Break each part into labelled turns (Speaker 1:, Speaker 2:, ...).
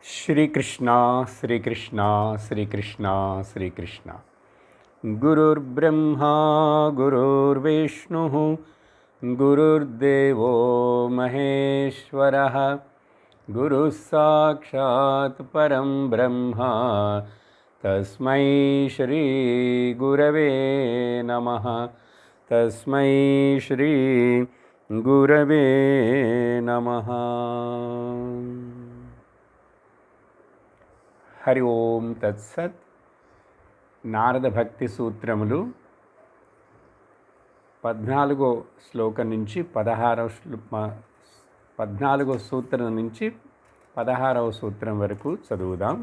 Speaker 1: श्रीकृष्ण श्रीकृष्ण श्रीकृष्ण श्रीकृष्ण गुरुर्ब्रह्मा गुरुर्विष्णुः गुरुर्देवो महेश्वरः गुरुः साक्षात् परं ब्रह्म तस्मै श्री गुरवे नमः तस्मै श्री गुरवे नमः। हरि ओम तत्सत्। నారద భక్తి సూత్రములు 14వ శ్లోకం నుంచి 14వ సూత్రం నుంచి 16వ సూత్రం వరకు చదువుదాం.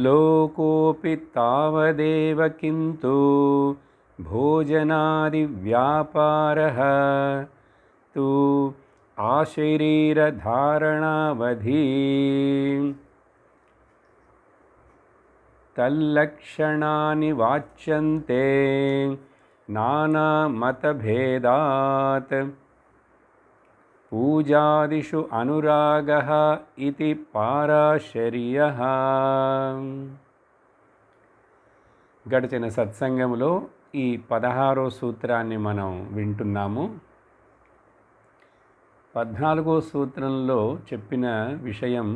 Speaker 1: लोकोऽपि तावदेव किन्तु भोजनादिव्यापारः तु आशरीरधारणावधि तल्लक्षणानि वाच्यन्ते नानामतभेदात् पूजादिषु अनुरागः इति पाराशर्यः. గడిచిన సత్సంగంలో ఈ 16వ సూత్రాన్ని మనం వింటున్నాము. 14వ సూత్రంలో చెప్పిన విషయం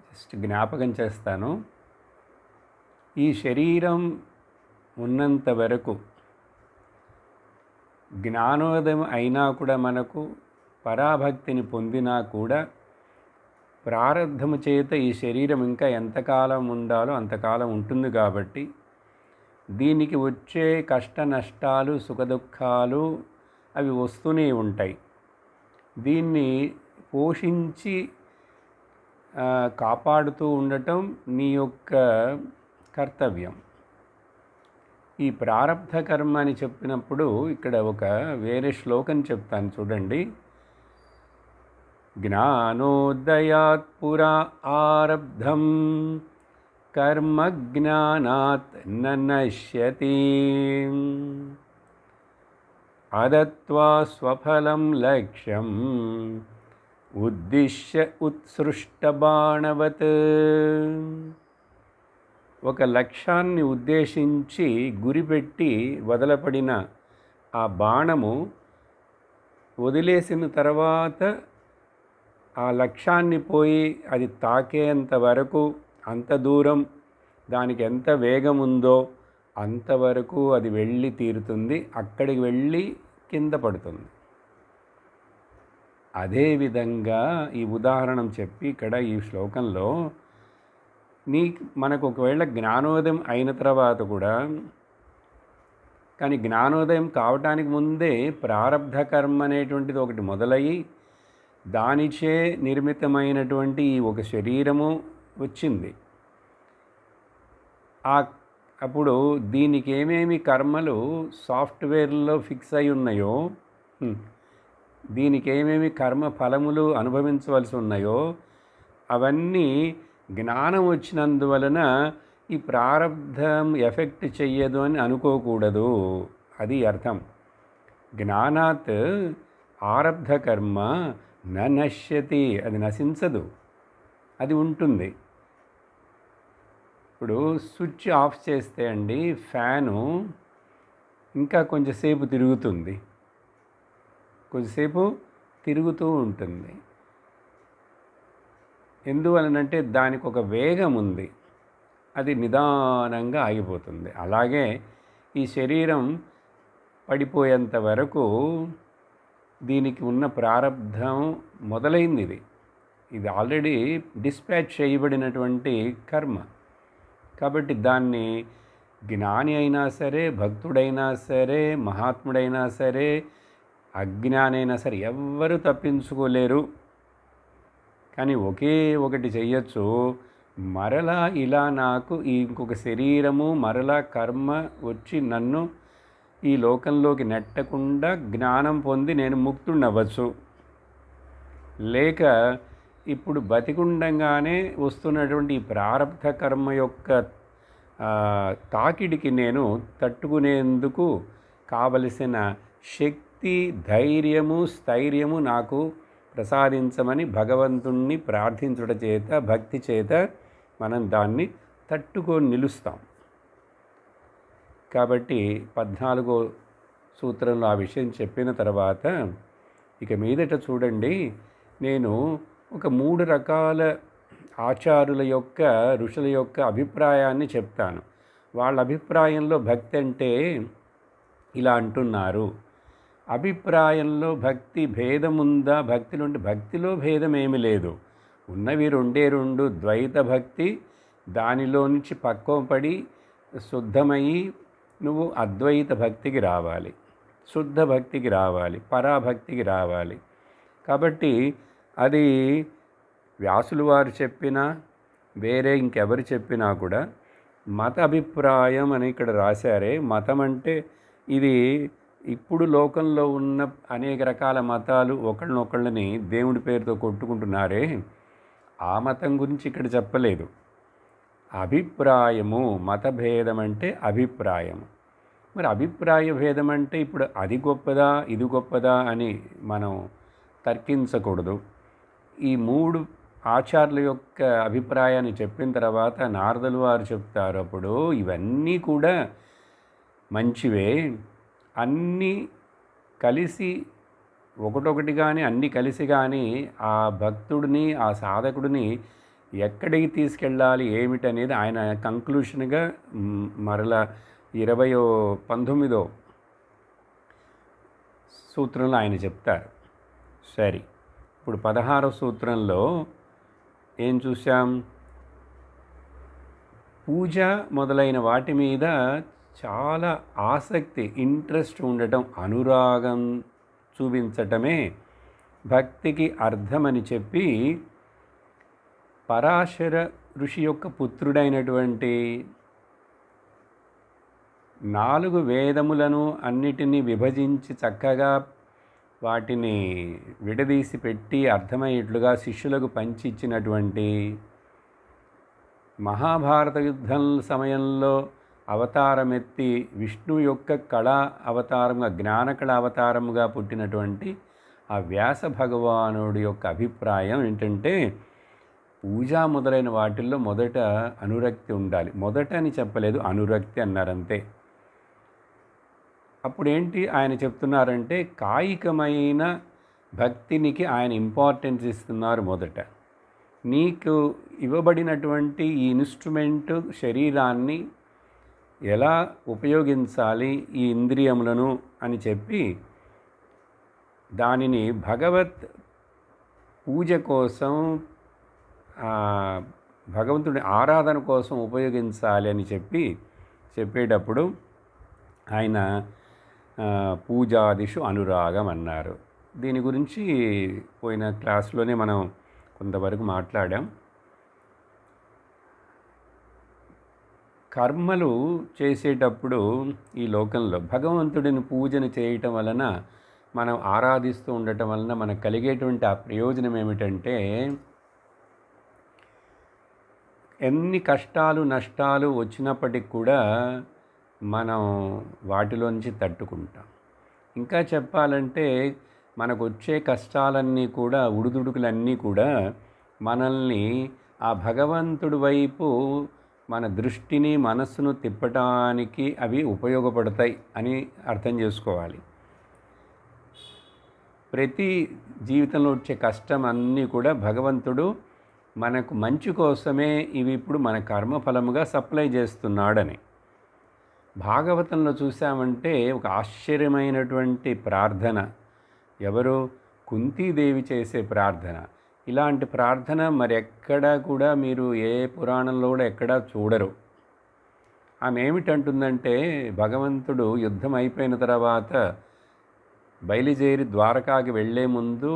Speaker 1: జస్ట్ జ్ఞాపకం చేస్తాను. ఈ శరీరం ఉన్నంత వరకు జ్ఞానోదయం అయినా కూడా, మనకు పరాభక్తిని పొందినా కూడా ప్రారబ్ధము చేత ఈ శరీరం ఇంకా ఎంతకాలం ఉండాలో అంతకాలం ఉంటుంది. కాబట్టి దీనికి వచ్చే కష్ట నష్టాలు సుఖదుఖాలు అవి వస్తూనే ఉంటాయి. దీన్ని పోషించి కాపాడుతూ ఉండటం నీ యొక్క కర్తవ్యం. ఈ ప్రారబ్ధ కర్మ అని చెప్పినప్పుడు ఇక్కడ ఒక వేరే శ్లోకం చెప్తాను చూడండి. జ్ఞానోదయాత్ పురా ఆరబ్ధం కర్మ జ్ఞానాత్ నశ్యతి అదత్వా స్వఫలం లక్ష్యం ఉద్దిశ్య ఉత్సృష్టబాణవత్. ఒక లక్ష్యాన్ని ఉద్దేశించి గురిపెట్టి వదలపడిన ఆ బాణము వదిలేసిన తర్వాత ఆ లక్ష్యాన్ని పోయి అది తాకేంత వరకు, అంత దూరం దానికి ఎంత వేగం ఉందో అంతవరకు అది వెళ్ళి తీరుతుంది. అక్కడికి వెళ్ళి కింద పడుతుంది. అదేవిధంగా ఈ ఉదాహరణం చెప్పి ఇక్కడ ఈ శ్లోకంలో మనకు ఒకవేళ జ్ఞానోదయం అయిన తర్వాత కూడా, కానీ జ్ఞానోదయం కావటానికి ముందే ప్రారబ్ధ కర్మ అనేటువంటిది ఒకటి మొదలయ్యి దానిచే నిర్మితమైనటువంటి ఈ ఒక శరీరము వచ్చింది. అప్పుడు దీనికి ఏమేమి కర్మలు సాఫ్ట్వేర్లో ఫిక్స్ అయి ఉన్నాయో, దీనికి ఏమేమి కర్మ ఫలములు అనుభవించవలసి ఉన్నాయో అవన్నీ జ్ఞానం వచ్చినందువలన ఈ ప్రారబ్ధం ఎఫెక్ట్ చెయ్యదు అని అనుకోకూడదు. అది అర్థం. జ్ఞానాత్ ఆరబ్ధ కర్మ నశ్యతి, అది నశించదు, అది ఉంటుంది. ఇప్పుడు స్విచ్ ఆఫ్ చేస్తే అండి ఫ్యాను ఇంకా కొంచెంసేపు తిరుగుతుంది, కొంచెంసేపు తిరుగుతూ ఉంటుంది. ఎందువలనంటే దానికి ఒక వేగం ఉంది, అది నిదానంగా ఆగిపోతుంది. అలాగే ఈ శరీరం పడిపోయేంత వరకు దీనికి ఉన్న ప్రారబ్ధం మొదలైంది. ఇది ఆల్రెడీ డిస్పాచ్ చేయబడినటువంటి కర్మ. కాబట్టి దాన్ని జ్ఞాని అయినా సరే, భక్తుడైనా సరే, మహాత్ముడైనా సరే, అజ్ఞాని అయినా సరే ఎవ్వరూ తప్పించుకోలేరు. కానీ ఒకే ఒకటి చెయ్యొచ్చు, మరలా ఇలా నాకు ఇంకొక శరీరము మరలా కర్మ వచ్చి నన్ను ఈ లోకంలోకి నెట్టకుండా జ్ఞానం పొంది నేను ముక్తుడవ్వచ్చు. లేక ఇప్పుడు బతికుండంగానే వస్తున్నటువంటి ఈ ప్రారబ్ధ కర్మ యొక్క తాకిడికి నేను తట్టుకునేందుకు కావలసిన శక్తి, ధైర్యము, స్థైర్యము నాకు ప్రసాదించమని భగవంతుణ్ణి ప్రార్థించుట చేత, భక్తి చేత మనం దాన్ని తట్టుకొని నిలుస్తాం. కాబట్టి 14వ సూత్రంలో ఆ విషయం చెప్పిన తర్వాత ఇక మీదట చూడండి, నేను ఒక 3 రకాల ఆచారుల యొక్క, ఋషుల యొక్క అభిప్రాయాన్ని చెప్తాను. వాళ్ళ అభిప్రాయంలో భక్తి అంటే ఇలా అంటున్నారు. అభిప్రాయంలో భక్తి భేదం ఉందా? భక్తిలో భేదం ఏమీ లేదు. ఉన్నవి రెండే రెండు, ద్వైత భక్తి. దానిలో నుంచి పక్వం పడి శుద్ధమయ్యి నువ్వు అద్వైత భక్తికి రావాలి, శుద్ధ భక్తికి రావాలి, పరాభక్తికి రావాలి. కాబట్టి అది వ్యాసులు వారు చెప్పినా, వేరే ఇంకెవరు చెప్పినా కూడా మత అభిప్రాయం అని ఇక్కడ రాశారే. మతం అంటే ఇది ఇప్పుడు లోకంలో ఉన్న అనేక రకాల మతాలు ఒకళ్ళనొకళ్ళని దేవుడి పేరుతో కొట్టుకుంటున్నారే, ఆ మతం గురించి ఇక్కడ చెప్పలేదు. అభిప్రాయము, మతభేదం అంటే అభిప్రాయము. మరి అభిప్రాయ భేదం అంటే ఇప్పుడు అది గొప్పదా, ఇది గొప్పదా అని మనం తర్కించకూడదు. ఈ 3 ఆచార్యుల యొక్క అభిప్రాయాన్ని చెప్పిన తర్వాత నారదులు వారు చెప్తారు, అప్పుడు ఇవన్నీ కూడా మంచివే, అన్నీ కలిసి ఒకటొకటి కానీ అన్నీ కలిసి కానీ ఆ భక్తుడిని, ఆ సాధకుడిని ఎక్కడికి తీసుకెళ్ళాలి ఏమిటనేది ఆయన కంక్లూషన్గా మరలా 19వ సూత్రంలో ఆయన చెప్తారు. సరే, ఇప్పుడు 16వ సూత్రంలో ఏం చూసాం? పూజ మొదలైన వాటి మీద చాలా ఆసక్తి, ఇంట్రెస్ట్ ఉండటం, అనురాగం చూపించటమే భక్తికి అర్థమని చెప్పి పరాశర ఋషి యొక్క పుత్రుడైనటువంటి 4 వేదములను అన్నిటినీ విభజించి చక్కగా వాటిని విడదీసి పెట్టి అర్థమయ్యేట్లుగా శిష్యులకు పంచి ఇచ్చినటువంటి, మహాభారత యుద్ధం సమయంలో అవతారమెత్తి విష్ణు యొక్క కళా అవతారంగా, జ్ఞానకళ అవతారముగా పుట్టినటువంటి ఆ వ్యాస భగవానుడి యొక్క అభిప్రాయం ఏంటంటే, పూజ మొదలైన వాటిల్లో మొదట అనురక్తి ఉండాలి. మొదట అని చెప్పలేదు, అనురక్తి అన్నారంతే. అప్పుడేంటి ఆయన చెప్తున్నారంటే, కాయికమైన భక్తినికి ఆయన ఇంపార్టెన్స్ ఇస్తున్నారు. మొదట నీకు ఇవ్వబడినటువంటి ఈ ఇన్స్ట్రుమెంట్ శరీరాన్ని ఎలా ఉపయోగించాలి, ఈ ఇంద్రియములను అని చెప్పి దానిని భగవత్ పూజ కోసం, భగవంతుడి ఆరాధన కోసం ఉపయోగించాలి అని చెప్పేటప్పుడు ఆయన పూజాదిషు అనురాగం అన్నారు. దీని గురించి పోయిన క్లాస్లోనే మనం కొంతవరకు మాట్లాడాం. కర్మలు చేసేటప్పుడు ఈ లోకంలో భగవంతుడిని పూజను చేయటం వలన, మనం ఆరాధిస్తూ ఉండటం వలన మనకు కలిగేటువంటి ఆ ప్రయోజనం ఏమిటంటే, ఎన్ని కష్టాలు నష్టాలు వచ్చినప్పటికి కూడా మనం వాటిలోంచి తట్టుకుంటాం. ఇంకా చెప్పాలంటే మనకు వచ్చే కష్టాలన్నీ కూడా, ఉడుదుడుకులన్నీ కూడా మనల్ని ఆ భగవంతుడి వైపు మన దృష్టిని, మనస్సును తిప్పటానికి అవి ఉపయోగపడతాయి అని అర్థం చేసుకోవాలి. ప్రతి జీవితంలో వచ్చే కష్టం అన్నీ కూడా భగవంతుడు మనకు మంచి కోసమే ఇవి ఇప్పుడు మన కర్మఫలముగా సప్లై చేస్తున్నాడని. భాగవతంలో చూసామంటే ఒక ఆశ్చర్యమైనటువంటి ప్రార్థన, ఎవరు? కుంతీదేవి చేసే ప్రార్థన. ఇలాంటి ప్రార్థన మరి ఎక్కడా కూడా మీరు ఏ పురాణంలో కూడా ఎక్కడా చూడరు. ఆమె ఏమిటంటుందంటే, భగవంతుడు యుద్ధం అయిపోయిన తర్వాత బయలుదేరి ద్వారకాకి వెళ్ళే ముందు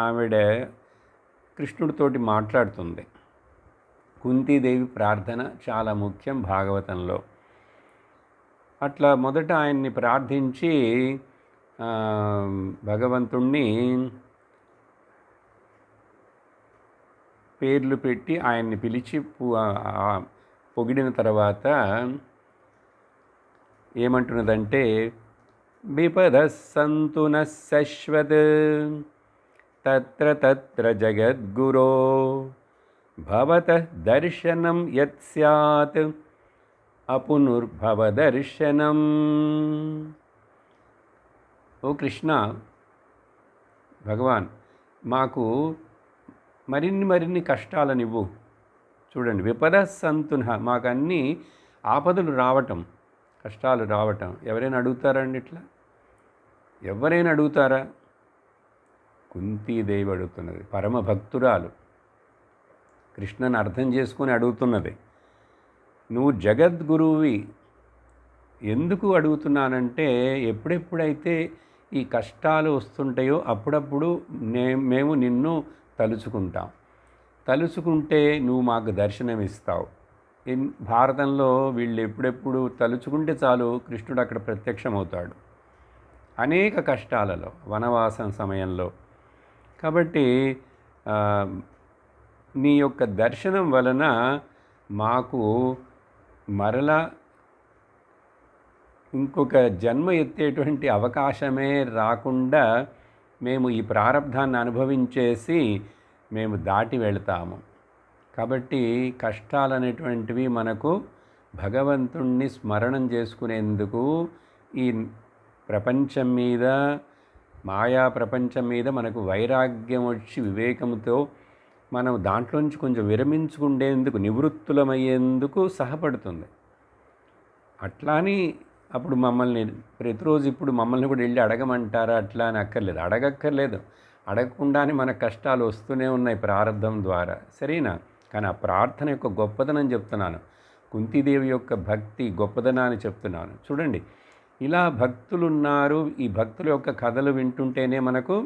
Speaker 1: ఆవిడ కృష్ణుడితోటి మాట్లాడుతుంది. కుంతీదేవి ప్రార్థన చాలా ముఖ్యం భాగవతంలో. అట్లా మొదట ఆయన్ని ప్రార్థించి భగవంతుణ్ణి పేర్లు పెట్టి ఆయన్ని పిలిచి పొగిడిన తర్వాత ఏమంటున్నదంటే, విపదః సంతు నః శశ్వత్ తత్ర తత్ర జగద్గురో భవతః దర్శనం యత్ స్యాత్ అపునర్భవదర్శనం. ఓ కృష్ణ, భగవాన్, మాకు మరిన్ని కష్టాలనివ్వు. చూడండి, విపదః సంతునః, మాకు అన్నీ ఆపదలు రావటం, కష్టాలు రావటం ఎవరైనా అడుగుతారండి? ఇట్లా ఎవరైనా అడుగుతారా? కుంతీదేవి అడుగుతున్నది, పరమ భక్తురాలు, కృష్ణను అర్థం చేసుకుని అడుగుతున్నది. నువ్వు జగద్గురువి, ఎందుకు అడుగుతున్నానంటే ఎప్పుడెప్పుడైతే ఈ కష్టాలు వస్తుంటాయో అప్పుడప్పుడు మేము నిన్ను తలుచుకుంటాం. తలుచుకుంటే నువ్వు మాకు దర్శనం ఇస్తావు. భారతంలో వీళ్ళు ఎప్పుడెప్పుడు తలుచుకుంటే చాలు కృష్ణుడు అక్కడ ప్రత్యక్షమవుతాడు, అనేక కష్టాలలో, వనవాసం సమయంలో. కాబట్టి నీ యొక్క దర్శనం వలన మాకు మరలా ఇంకొక జన్మ ఎత్తేటువంటి అవకాశమే రాకుండా మేము ఈ ప్రారబ్ధాన్ని అనుభవించేసి మేము దాటి వెళ్తాము. కాబట్టి కష్టాలు అనేటువంటివి మనకు భగవంతుణ్ణి స్మరణం చేసుకునేందుకు, ఈ ప్రపంచం మీద, మాయా ప్రపంచం మీద మనకు వైరాగ్యం వచ్చి వివేకంతో మనం దాంట్లోంచి కొంచెం విరమించుకుండేందుకు, నివృత్తులమయ్యేందుకు సహాయపడుతుంది. అట్లాని అప్పుడు మమ్మల్ని ప్రతిరోజు ఇప్పుడు మమ్మల్ని కూడా వెళ్ళి అడగమంటారా? అట్లా అని అక్కర్లేదు, అడగక్కర్లేదు. అడగకుండానే మన కష్టాలు వస్తూనే ఉన్నాయి ప్రారంధం ద్వారా, సరేనా? కానీ ఆ ప్రార్థన యొక్క గొప్పదనం చెప్తున్నాను, కుంతీదేవి యొక్క భక్తి గొప్పదనాన్ని చెప్తున్నాను. చూడండి, ఇలా భక్తులు ఉన్నారు. ఈ భక్తుల యొక్క కథలు వింటుంటేనే మనకు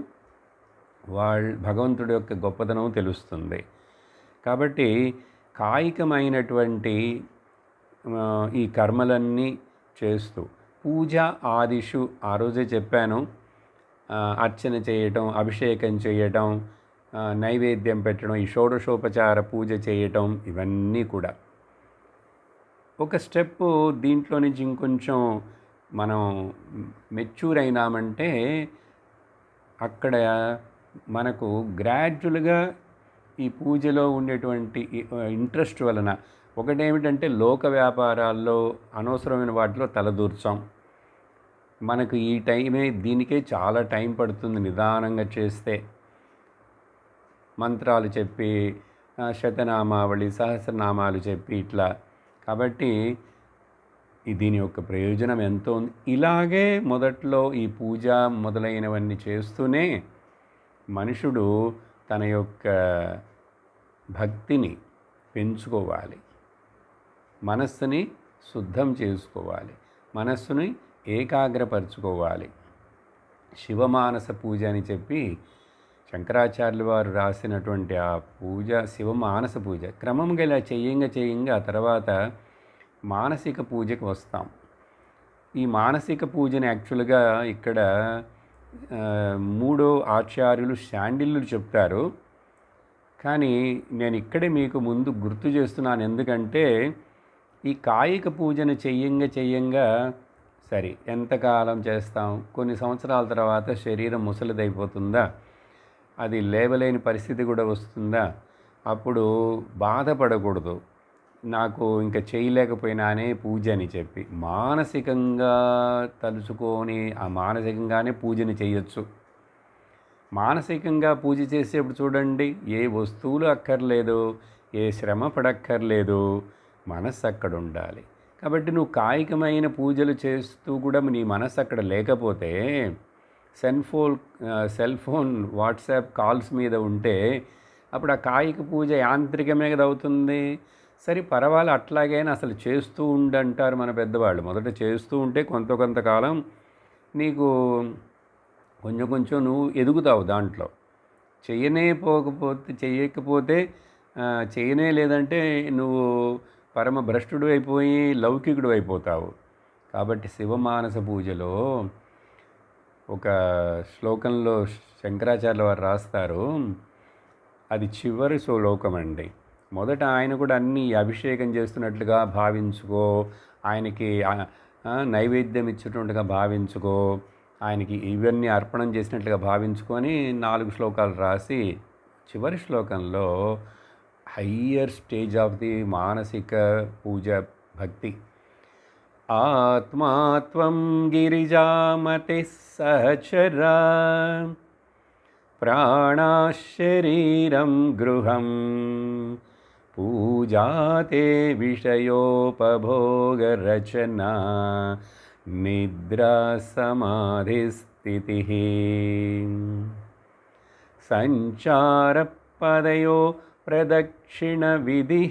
Speaker 1: భగవంతుడి యొక్క గొప్పదనం తెలుస్తుంది. కాబట్టి కాయికమైనటువంటి ఈ కర్మలన్నీ చేస్తూ, పూజ ఆదిషు ఆ రోజే చెప్పాను, అర్చన చేయటం, అభిషేకం చేయటం, నైవేద్యం పెట్టడం, ఈ షోడశోపచార పూజ చేయటం, ఇవన్నీ కూడా ఒక స్టెప్. దీంట్లో నుంచి ఇంకొంచెం మనం మెచ్యూర్ అయినామంటే అక్కడ మనకు గ్రాడ్యువల్గా ఈ పూజలో ఉండేటువంటి ఇంట్రెస్ట్ వలన, ఒకటేమిటంటే లోక వ్యాపారాల్లో అనవసరమైన వాటిలో తలదూర్చాం. మనకు ఈ టైమే, దీనికే చాలా టైం పడుతుంది నిదానంగా చేస్తే. మంత్రాలు చెప్పి, శతనామావళి, సహస్రనామాలు చెప్పి ఇట్లా. కాబట్టి దీని యొక్క ప్రయోజనం ఎంతో ఉంది. ఇలాగే మొదట్లో ఈ పూజ మొదలైనవన్నీ చేస్తూనే మనుషుడు తన యొక్క భక్తిని పెంచుకోవాలి, మనస్సుని శుద్ధం చేసుకోవాలి, మనస్సుని ఏకాగ్రపరచుకోవాలి. శివమానస పూజ అని చెప్పి శంకరాచార్యులు వారు రాసినటువంటి ఆ పూజ శివమానస పూజ. క్రమంగా ఇలా చేయంగా ఆ తర్వాత మానసిక పూజకు వస్తాం. ఈ మానసిక పూజని యాక్చువల్గా ఇక్కడ 3వ ఆచార్యులు శాండిల్యులు చెప్తారు. కానీ నేను ఇక్కడే మీకు ముందు గుర్తు చేస్తున్నాను, ఎందుకంటే ఈ కాయిక పూజను చెయ్యంగా సరే ఎంతకాలం చేస్తాం, కొన్ని సంవత్సరాల తర్వాత శరీరం ముసలిదైపోతుందా, అది లేవలేని పరిస్థితి కూడా వస్తుందా, అప్పుడు బాధపడకూడదు, నాకు ఇంకా చేయలేకపోయినానే పూజ అని చెప్పి మానసికంగా తలుచుకొని ఆ మానసికంగానే పూజని చేయొచ్చు. మానసికంగా పూజ చేసేప్పుడు చూడండి, ఏ వస్తువులు అక్కర్లేదు, ఏ శ్రమ పడక్కర్లేదు, మనస్సు అక్కడ ఉండాలి. కాబట్టి నువ్వు కాయికమైన పూజలు చేస్తూ కూడా నీ మనస్సు అక్కడ లేకపోతే, సెల్ ఫోన్ వాట్సాప్ కాల్స్ మీద ఉంటే అప్పుడు ఆ కాయిక పూజ యాంత్రికమే కదా అవుతుంది. సరే పర్వాలేదు, అట్లాగైనా అసలు చేస్తూ ఉండంటారు మన పెద్దవాళ్ళు. మొదట చేస్తూ ఉంటే కొంతకాలం నీకు కొంచెం నువ్వు ఎదుగుతావు దాంట్లో. చెయ్యకపోతే చేయనే లేదంటే నువ్వు పరమ భ్రష్టుడు అయిపోయి లౌకికుడు అయిపోతావు. కాబట్టి శివమానస పూజలో ఒక శ్లోకంలో శంకరాచార్యుల వారు రాస్తారు, అది చివరి శ్లోకం అండి. మొదట ఆయన కూడా అన్నీ అభిషేకం చేస్తున్నట్లుగా భావించుకో, ఆయనకి నైవేద్యం ఇచ్చేటట్టుగా భావించుకో, ఆయనకి ఇవన్నీ అర్పణం చేసినట్లుగా భావించుకొని 4 శ్లోకాలు రాసి చివరి శ్లోకంలో హయ్యర్ స్టేజ్ ఆఫ్ ది మానసిక పూజ భక్తి. ఆత్మాత్వం గిరిజామతి సహచరా ప్రాణశరీరం గృహం పూజాతే విషయోపభోగరచనా నిద్రా సమాధిస్థితి సంచారపదయో ప్రదక్షిణ విధి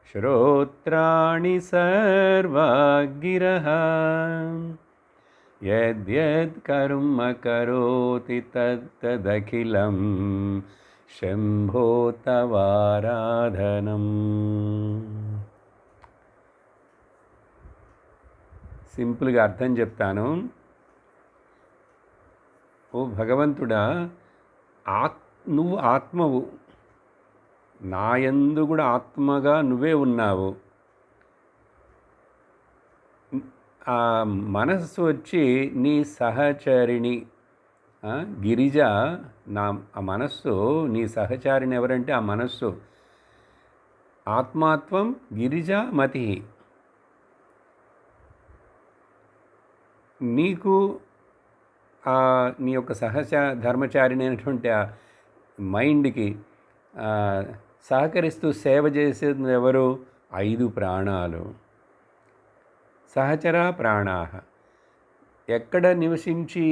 Speaker 1: శ్రోత్రాణి సర్వాగిరః యద్యద్ కర్మ కరోతి తత్తదఖిలం శంభో తవారాధనం. సింపుల్గా అర్థం చెప్తాను. ఓ భగవంతుడా, నువ్వు ఆత్మవు, నాయందు కూడా ఆత్మగా నువ్వే ఉన్నావు. ఆ మనస్సు వచ్చి నీ సహచరిణి. గిరిజ ఆ మనస్సు నీ సహచారిణి. ఎవరంటే ఆ మనస్సు. ఆత్మాత్వం గిరిజా మతి. నీకు నీ యొక్క ధర్మచారిణి అయినటువంటి ఆ మైండ్కి సహకరిస్తూ సేవ చేసేది ఎవరు? 5 ప్రాణాలు. సహచర ప్రాణాః. ఎక్కడ నివసించి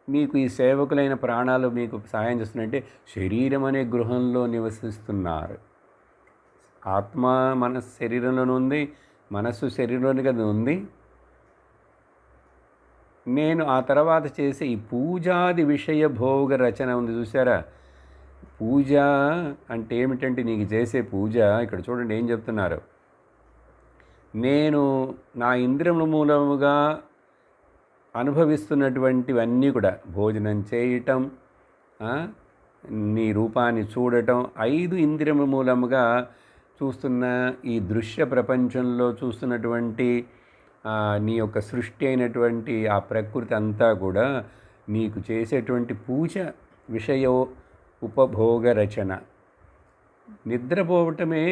Speaker 1: మీకు ఈ సేవకులైన ప్రాణాలు మీకు సహాయం చేస్తున్నాయంటే శరీరం అనే గృహంలో నివసిస్తున్నారు. ఆత్మ మనస్సు శరీరంలోనే ఉంది, మనస్సు శరీరంలోనే కదా ఉంది. నేను ఆ తర్వాత చేసే ఈ పూజాది విషయ భోగ రచన ఉంది చూసారా? పూజ అంటే ఏమిటంటే నీకు చేసే పూజ ఇక్కడ చూడండి ఏం చెప్తున్నారు. నేను నా ఇంద్రియముల మూలముగా అనుభవిస్తున్నటువంటివన్నీ కూడా భోజనం చేయటం, నీ రూపాన్ని చూడటం, 5 ఇంద్రియముల మూలముగా చూస్తున్న ఈ దృశ్య ప్రపంచంలో చూస్తున్నటువంటి నీ యొక్క సృష్టి అయినటువంటి ఆ ప్రకృతి అంతా కూడా నీకు చేసేటువంటి పూజ విషయ ఉపభోగ రచన. నిద్రపోవటమే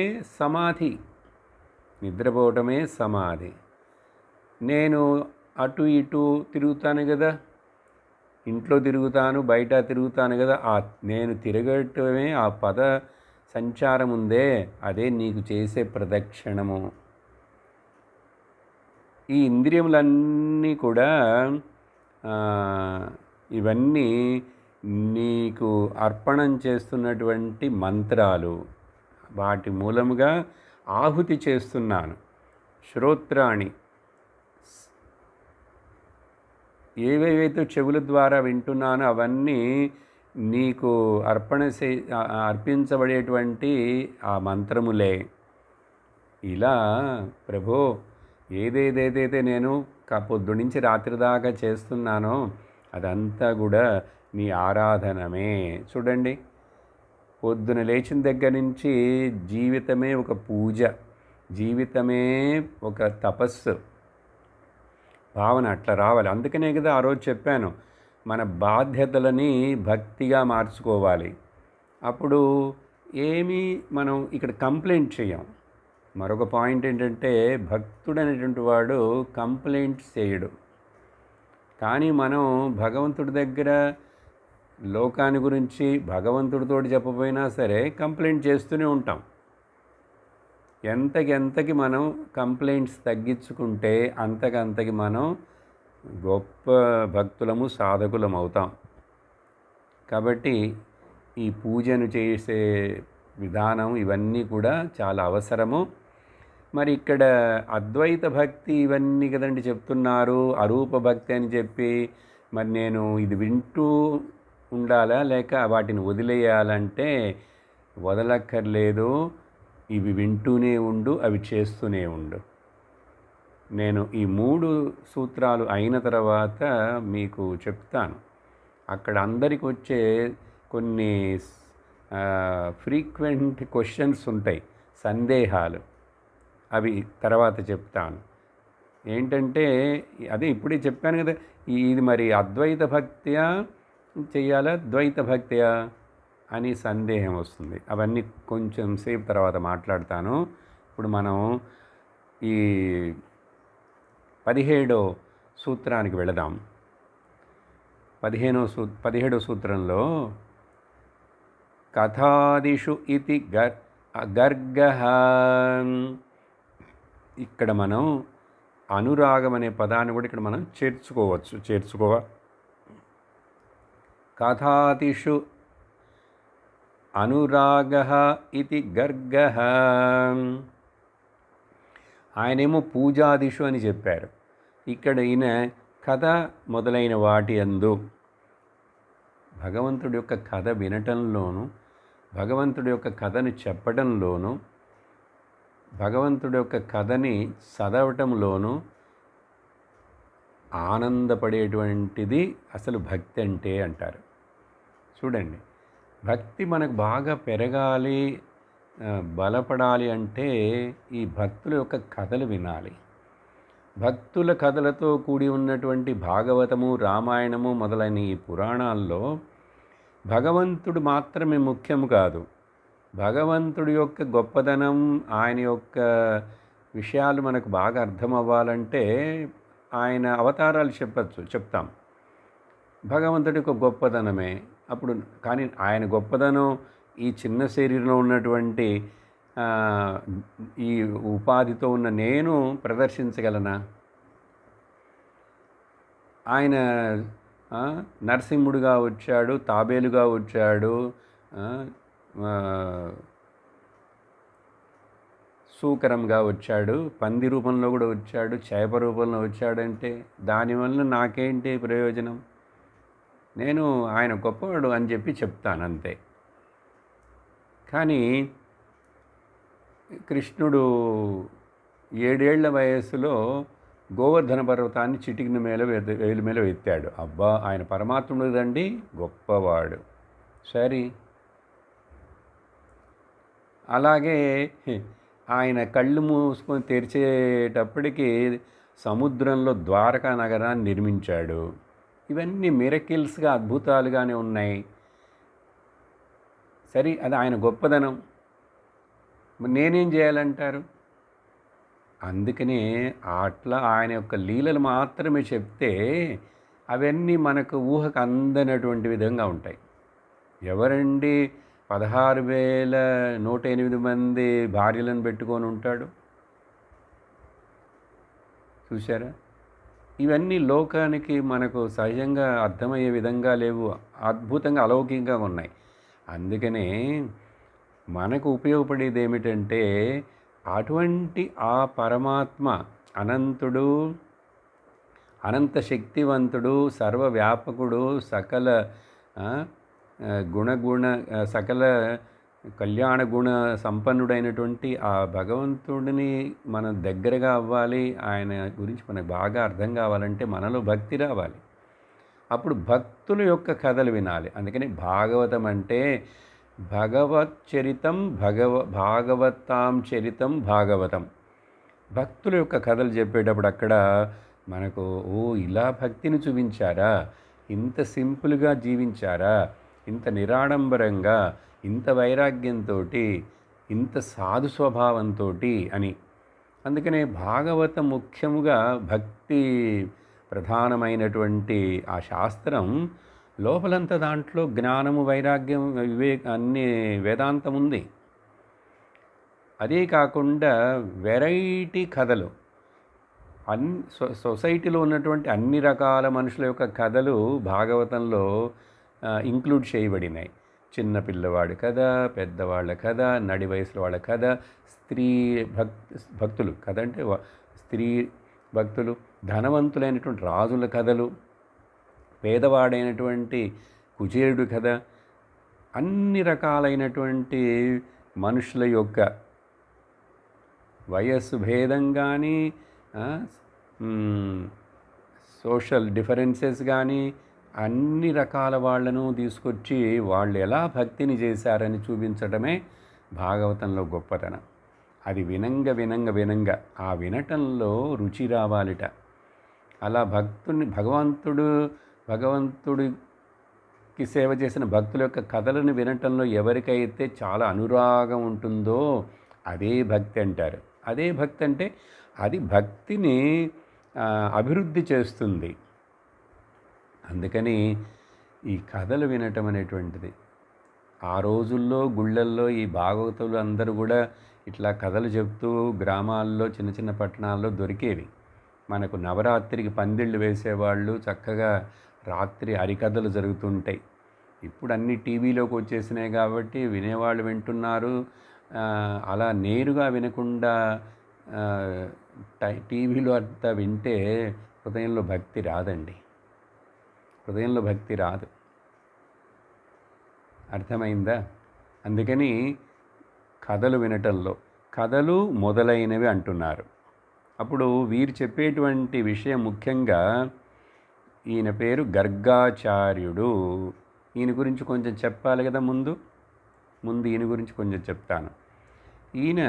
Speaker 1: సమాధి. నేను అటు ఇటు తిరుగుతాను కదా, ఇంట్లో తిరుగుతాను, బయట తిరుగుతాను కదా. నేను తిరగటమే ఆ పద సంచారం ఉందే, అదే నీకు చేసే ప్రదక్షిణము. ఈ ఇంద్రియములన్నీ కూడా ఇవన్నీ నీకు అర్పణం చేస్తున్నటువంటి మంత్రాలు. వాటి మూలముగా ఆహుతి చేస్తున్నాను. శ్రోత్రాణి, ఏవేవైతే చెవుల ద్వారా వింటున్నానో అవన్నీ నీకు అర్పించబడేటువంటి ఆ మంత్రములే. ఇలా ప్రభో, ఏదేదైతే నేను పొద్దు నుంచి రాత్రి దాకా చేస్తున్నానో అదంతా కూడా నీ ఆరాధనమే. చూడండి, పొద్దున లేచిన దగ్గర నుంచి జీవితమే ఒక పూజ, జీవితమే ఒక తపస్సు భావన అట్లా రావాలి. అందుకనే కదా ఆ రోజు చెప్పాను, మన బాధ్యతలని భక్తిగా మార్చుకోవాలి. అప్పుడు మనం ఇక్కడ కంప్లైంట్ చేయం. మరొక పాయింట్ ఏంటంటే, భక్తుడు అనేటువంటి వాడు కంప్లైంట్ చేయడు. కానీ మనం భగవంతుడి దగ్గర లోకాన్ని గురించి భగవంతుడితో చెప్పపోయినా సరే కంప్లైంట్ చేస్తూనే ఉంటాం. ఎంతకి మనం కంప్లైంట్స్ తగ్గించుకుంటే అంతకంతకి మనం గొప్ప భక్తులము, సాధకులం అవుతాం. కాబట్టి ఈ పూజను చేసే విధానం ఇవన్నీ కూడా చాలా అవసరము. మరి ఇక్కడ అద్వైత భక్తి ఇవన్నీ కదండి చెప్తున్నారు, అరూప భక్తి అని చెప్పి. మరి నేను ఇది వింటూ ఉండాలా లేక వాటిని వదిలేయాలంటే వదలక్కర్లేదు. ఇవి వింటూనే ఉండు, అవి చేస్తూనే ఉండు. నేను ఈ 3 సూత్రాలు అయిన తర్వాత మీకు చెప్తాను. అక్కడ అందరికి వచ్చే కొన్ని ఫ్రీక్వెంట్ క్వశ్చన్స్ ఉంటాయి, సందేహాలు. అవి తర్వాత చెప్తాను. ఏంటంటే అదే ఇప్పుడే చెప్పాను కదా, ఇది మరి అద్వైత భక్త్యా చెయ్యాలా ద్వైత భక్త్యా అని సందేహం వస్తుంది. అవన్నీ కొంచెం సేపు తర్వాత మాట్లాడతాను. ఇప్పుడు మనం ఈ 17వ సూత్రానికి వెళదాం. 17వ సూత్రంలో కథాదిషు ఇతి గర్గః, ఇక్కడ మనం అనురాగం అనే పదాన్ని కూడా ఇక్కడ మనం చేర్చుకోవా. కథాదిషు అనురాగః ఇతి గర్గః. ఆయనేమో పూజాదిషు అని చెప్పారు. ఇక్కడ ఈయన కథ మొదలైన వాటి యందు భగవంతుడి యొక్క కథ వినటంలోనూ, భగవంతుడి యొక్క కథని చెప్పడంలోనూ, భగవంతుడి యొక్క కథని చదవటంలోనూ ఆనందపడేటువంటిది అసలు భక్తి అంటే అంటారు. చూడండి, భక్తి మనకు బాగా పెరగాలి, బలపడాలి అంటే ఈ భక్తుల యొక్క కథలు వినాలి. భక్తుల కథలతో కూడి ఉన్నటువంటి భాగవతము, రామాయణము మొదలైన ఈ పురాణాల్లో భగవంతుడు మాత్రమే ముఖ్యము కాదు. భగవంతుడి యొక్క గొప్పదనం, ఆయన యొక్క విషయాలు మనకు బాగా అర్థం అవ్వాలంటే ఆయన అవతారాలు చెప్తాం. భగవంతుడి యొక్క గొప్పదనమే అప్పుడు. కానీ ఆయన గొప్పదనం ఈ చిన్న శరీరంలో ఉన్నటువంటి ఈ ఉపాధితో ఉన్న నేను ప్రదర్శించగలనా? ఆయన నరసింహుడుగా వచ్చాడు, తాబేలుగా వచ్చాడు, సూకరంగా వచ్చాడు, పంది రూపంలో కూడా వచ్చాడు, చేప రూపంలో వచ్చాడంటే దానివల్ల నాకేంటి ప్రయోజనం? నేను ఆయన గొప్పవాడు అని చెప్పి చెప్తాను అంతే. కానీ కృష్ణుడు 7 ఏళ్ల వయస్సులో గోవర్ధన పర్వతాన్ని చిటికిన వేలు మీద ఎత్తాడు. అబ్బా, ఆయన పరమాత్ముడుదండి, గొప్పవాడు. సరే, అలాగే ఆయన కళ్ళు మూసుకొని తెరిచేటప్పటికి సముద్రంలో ద్వారకా నగరాన్ని నిర్మించాడు. ఇవన్నీ మిరకిల్స్గా, అద్భుతాలుగానే ఉన్నాయి. సరే, అది ఆయన గొప్పదనం. నేనేం చేయాలంటారు? అందుకనే అట్లా ఆయన యొక్క లీలలు మాత్రమే చెప్తే అవన్నీ మనకు ఊహకు అందనటువంటి విధంగా ఉంటాయి. ఎవరండి 16,108 మంది భార్యలను పెట్టుకొని ఉంటాడు? చూశారా? ఇవన్నీ లోకానికి మనకు సహజంగా అర్థమయ్యే విధంగా లేవు, అద్భుతంగా అలౌకికంగా ఉన్నాయి. అందుకనే మనకు ఉపయోగపడేది ఏమిటంటే అటువంటి ఆ పరమాత్మ అనంతుడు, అనంత శక్తివంతుడు, సర్వవ్యాపకుడు, సకల సకల కళ్యాణ గుణ సంపన్నుడైనటువంటి ఆ భగవంతుడిని మనం దగ్గరగా అవ్వాలి. ఆయన గురించి మనకు బాగా అర్థం కావాలంటే మనలో భక్తి రావాలి. అప్పుడు భక్తుల యొక్క కథలు వినాలి. అందుకని భాగవతం అంటే భగవచ్చరితం, భాగవతాం చరితం భాగవతం. భక్తుల యొక్క కథలు చెప్పేటప్పుడు అక్కడ మనకు ఇలా భక్తిని చూపించారా, ఇంత సింపుల్గా జీవించారా, ఇంత నిరాడంబరంగా, ఇంత వైరాగ్యంతో, ఇంత సాధు స్వభావంతో అని. అందుకనే భాగవతం ముఖ్యముగా భక్తి ప్రధానమైనటువంటి ఆ శాస్త్రం లోపలంతా దాంట్లో జ్ఞానము, వైరాగ్యం, అన్ని వేదాంతం ఉంది. అదే కాకుండా వెరైటీ కథలు, సొసైటీలో ఉన్నటువంటి అన్ని రకాల మనుషుల యొక్క కథలు భాగవతంలో ఇంక్లూడ్ చేయబడినాయి. చిన్న పిల్లవాడి కథ, పెద్దవాళ్ళ కథ, నడి వయసుల వాళ్ళ కథ, స్త్రీ భక్తులు కథ అంటే స్త్రీ భక్తులు, ధనవంతులైనటువంటి రాజుల కథలు, పేదవాడైనటువంటి కుచేరుడు కథ, అన్ని రకాలైనటువంటి మనుషుల యొక్క వయస్సు భేదం కానీ, సోషల్ డిఫరెన్సెస్ కానీ, అన్ని రకాల వాళ్ళను తీసుకొచ్చి వాళ్ళు ఎలా భక్తిని చేశారని చూపించడమే భాగవతంలో గొప్పతనం. అది వినంగా ఆ వినటంలో రుచి రావాలిట. అలా భగవంతుడికి సేవ చేసిన భక్తుల యొక్క కథలను వినటంలో ఎవరికైతే చాలా అనురాగం ఉంటుందో అదే భక్తి అంటారు. అదే భక్తి అంటే అది భక్తిని అభివృద్ధి చేస్తుంది. అందుకని ఈ కథలు వినటం అనేటువంటిది ఆ రోజుల్లో గుళ్ళల్లో ఈ భాగవతులు అందరూ కూడా ఇట్లా కథలు చెప్తూ గ్రామాల్లో చిన్న చిన్న పట్టణాల్లో దొరికేవి. మనకు నవరాత్రికి పందిళ్ళు వేసేవాళ్ళు, చక్కగా రాత్రి హరికథలు జరుగుతుంటాయి. ఇప్పుడు అన్ని టీవీలోకి వచ్చేసినాయి కాబట్టి వినేవాళ్ళు వింటున్నారు. అలా నేరుగా వినకుండా టీవీలో అంతా వింటే హృదయంలో భక్తి రాదండి. హృదయంలో భక్తి రాదు. అర్థమైందా? అందుకని కథలు వినటంలో కథలు మొదలైనవి అంటున్నారు. అప్పుడు వీరు చెప్పేటువంటి విషయం ముఖ్యంగా ఈయన పేరు గర్గాచార్యుడు. ఈయన గురించి కొంచెం చెప్పాలి కదా. ముందు ఈయన గురించి కొంచెం చెప్తాను. ఈయన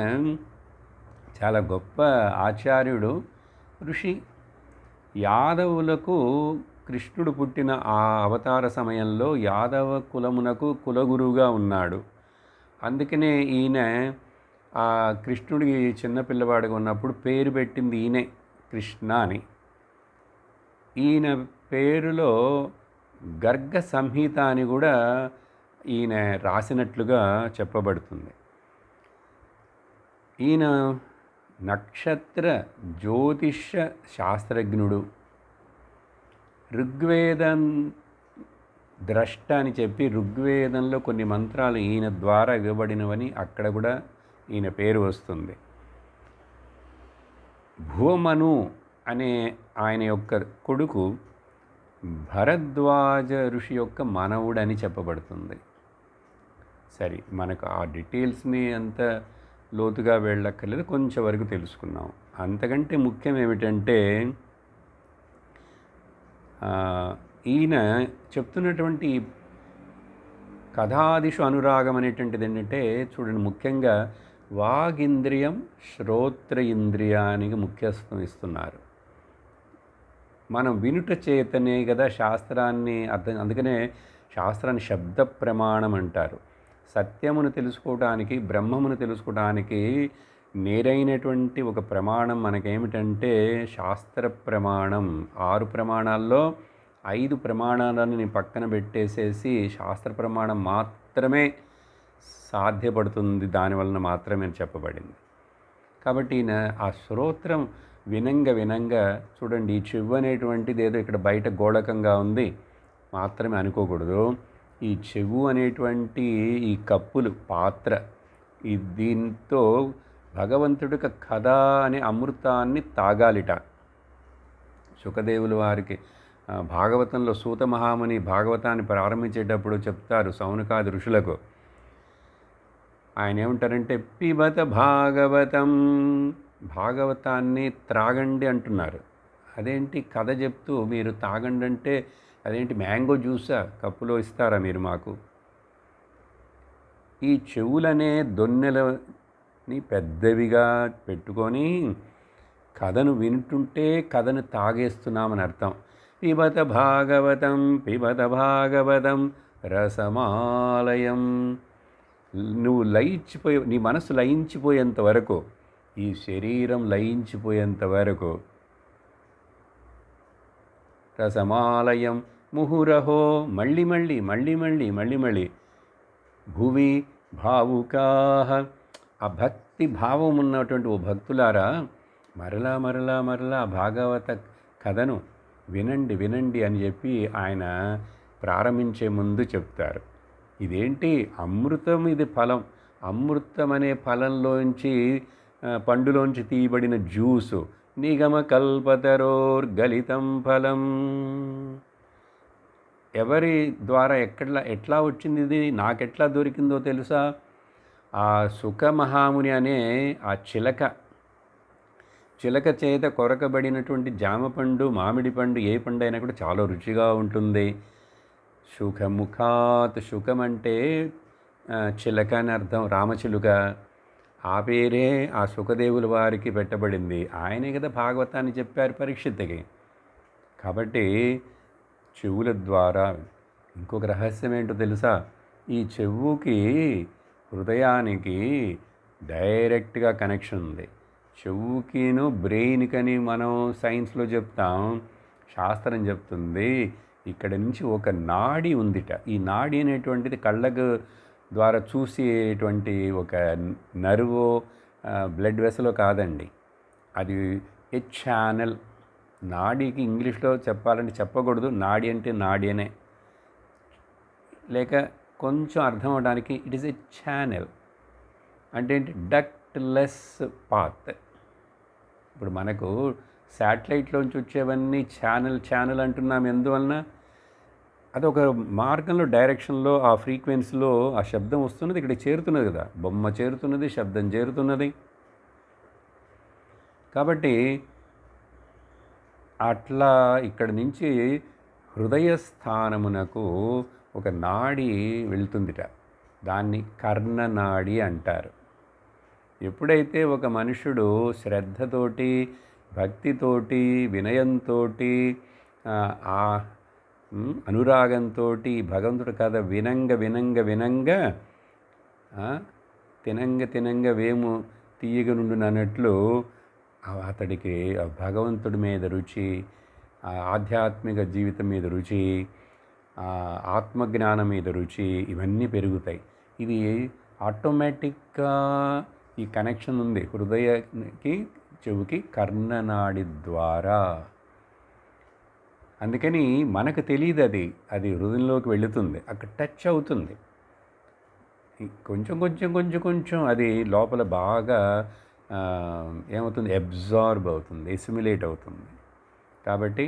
Speaker 1: చాలా గొప్ప ఆచార్యుడు, ఋషి. యాదవులకు కృష్ణుడు పుట్టిన ఆ అవతార సమయంలో యాదవ కులమునకు కులగురువుగా ఉన్నాడు. అందుకనే ఈయన ఆ కృష్ణుడికి చిన్నపిల్లవాడిగా ఉన్నప్పుడు పేరు పెట్టింది ఈయనే, కృష్ణ అని. ఈయన పేరులో గర్గ సంహిత అని కూడా ఈయన రాసినట్లుగా చెప్పబడుతుంది. ఈయన నక్షత్ర జ్యోతిష శాస్త్రజ్ఞుడు, ఋగ్వేదం ద్రష్ట అని చెప్పి ఋగ్వేదంలో కొన్ని మంత్రాలు ఈయన ద్వారా ఇవ్వబడినవని అక్కడ కూడా ఈయన పేరు వస్తుంది. భూమను అనే ఆయన యొక్క కొడుకు భరద్వాజ ఋషి యొక్క మనవుడని చెప్పబడుతుంది. సరే, మనకు ఆ డీటెయిల్స్ని అంత లోతుగా వెళ్ళక్కర్లేదు, కొంచెం వరకు తెలుసుకున్నాం. అంతకంటే ముఖ్యం ఏమిటంటే ఈయన చెప్తున్నటువంటి కథాదిషు అనురాగం అనేటువంటిది ఏంటంటే చూడండి, ముఖ్యంగా వాగింద్రియం శ్రోత్ర ఇంద్రియానికి ముఖ్యత్వం ఇస్తున్నారు. మనం వినుట చేతనే కదా శాస్త్రాన్ని అందుకనే శాస్త్రాన్ని శబ్ద ప్రమాణం అంటారు. సత్యమును తెలుసుకోవడానికి, బ్రహ్మమును తెలుసుకోవడానికి నేరైనటువంటి ఒక ప్రమాణం మనకేమిటంటే శాస్త్ర ప్రమాణం. 6 ప్రమాణాల్లో 5 ప్రమాణాలను నేను పక్కన పెట్టేసేసి శాస్త్ర ప్రమాణం మాత్రమే సాధ్యపడుతుంది, దానివలన మాత్రమే చెప్పబడింది. కాబట్టి ఆ శ్రోత్రం వినంగా చూడండి, ఈ చెవు అనేటువంటిది ఏదో ఇక్కడ బయట గోళకంగా ఉంది మాత్రమే అనుకోకూడదు. ఈ చెవు అనేటువంటి ఈ కప్పులు పాత్ర, దీంతో భగవంతుడి కథ అనే అమృతాన్ని తాగాలిట. సుఖదేవుల వారికి భాగవతంలో సూత మహాముని భాగవతాన్ని ప్రారంభించేటప్పుడు చెప్తారు సౌనకాది ఋషులకు. ఆయన ఏమంటారంటే పిబత భాగవతం, భాగవతాన్ని త్రాగండి అంటున్నారు. అదేంటి కథ చెప్తూ మీరు తాగండి అంటే అదేంటి మ్యాంగో జ్యూసా కప్పులో ఇస్తారా మీరు మాకు? ఈ చెవులనే దొన్నెలని పెద్దవిగా పెట్టుకొని కథను వింటుంటే కథను తాగేస్తున్నామని అర్థం. పిబత భాగవతం రసమాలయం. నువ్వు లయించిపోయి, నీ మనసు లయించిపోయేంత వరకు, ఈ శరీరం లయించిపోయేంత వరకు రసమాలయం ముహురహో, మళ్ళీ భువి భావుకాహ. ఆ భక్తి భావం ఉన్నటువంటి ఓ భక్తులారా, మరలా భాగవత కథను వినండి అని చెప్పి ఆయన ప్రారంభించే ముందు చెప్తారు. ఇదేంటి అమృతం, ఇది ఫలం. అమృతం అనే ఫలంలోంచి పండులోంచి తీయబడిన జ్యూసు. నిగమ కల్పతరోర్గలితం ఫలం. ఎవరి ద్వారా ఎట్లా వచ్చింది ఇది, నాకెట్లా దొరికిందో తెలుసా? ఆ సుఖమహాముని అనే ఆ చిలక చేత కొరకబడినటువంటి జామ పండు, మామిడి పండు, ఏ పండు అయినా కూడా చాలా రుచిగా ఉంటుంది. శుకముఖాత్, శుకం అంటే చిలక అని అర్థం, రామచిలుక. ఆ పేరే ఆ సుఖదేవుల వారికి పెట్టబడింది. ఆయనే కదా భాగవతాన్ని చెప్పారు పరీక్షిత్తుకి. కాబట్టి చెవుల ద్వారా ఇంకొక రహస్యం ఏంటో తెలుసా? ఈ చెవుకి హృదయానికి డైరెక్ట్గా కనెక్షన్ ఉంది. చెవుకిను బ్రెయిన్కని మనం సైన్స్లో చెప్తాం, శాస్త్రం చెప్తుంది ఇక్కడ నుంచి ఒక నాడి ఉందిట. ఈ నాడి అనేటువంటిది కళ్ళకు ద్వారా చూసేటువంటి ఒక నర్వో బ్లడ్ వెసలో కాదండి, అది ఏ ఛానల్. నాడీకి ఇంగ్లీష్లో చెప్పాలంటే చెప్పకూడదు, నాడి అంటే నాడి అనే, లేక కొంచెం అర్థం అవడానికి ఇట్ ఈస్ ఏ ఛానల్. అంటే ఏంటి? Ductless path. ఇప్పుడు మనకు శాటిలైట్లోంచి వచ్చేవన్నీ ఛానల్ అంటున్నాం. ఎందువలన? అదొక మార్గంలో, డైరెక్షన్లో, ఆ ఫ్రీక్వెన్సీలో ఆ శబ్దం వస్తున్నది, ఇక్కడ చేరుతున్నది కదా, బొమ్మ చేరుతున్నది, శబ్దం చేరుతున్నది. కాబట్టి అట్లా ఇక్కడ నుంచి హృదయ స్థానమునకు ఒక నాడి వెళ్తుందిట. దాన్ని కర్ణనాడి అంటారు. ఎప్పుడైతే ఒక మనుషుడు శ్రద్ధతోటి, భక్తితోటి, వినయంతో, అనురాగంతో భగవంతుడి కథ వినంగా తినంగ వేము తీయగనుండునన్నట్లు అతడికి భగవంతుడి మీద రుచి, ఆధ్యాత్మిక జీవితం మీద రుచి, ఆత్మజ్ఞానం మీద రుచి, ఇవన్నీ పెరుగుతాయి. ఇది ఆటోమేటిక్గా ఈ కనెక్షన్ ఉంది హృదయానికి, చెవుకి, కర్ణనాడి ద్వారా. అందుకని మనకు తెలియదు, అది హృదయంలోకి వెళుతుంది, అక్కడ టచ్ అవుతుంది. కొంచెం అది లోపల బాగా ఏమవుతుంది? అబ్జార్బ్ అవుతుంది, ఎసిమిలేట్ అవుతుంది. కాబట్టి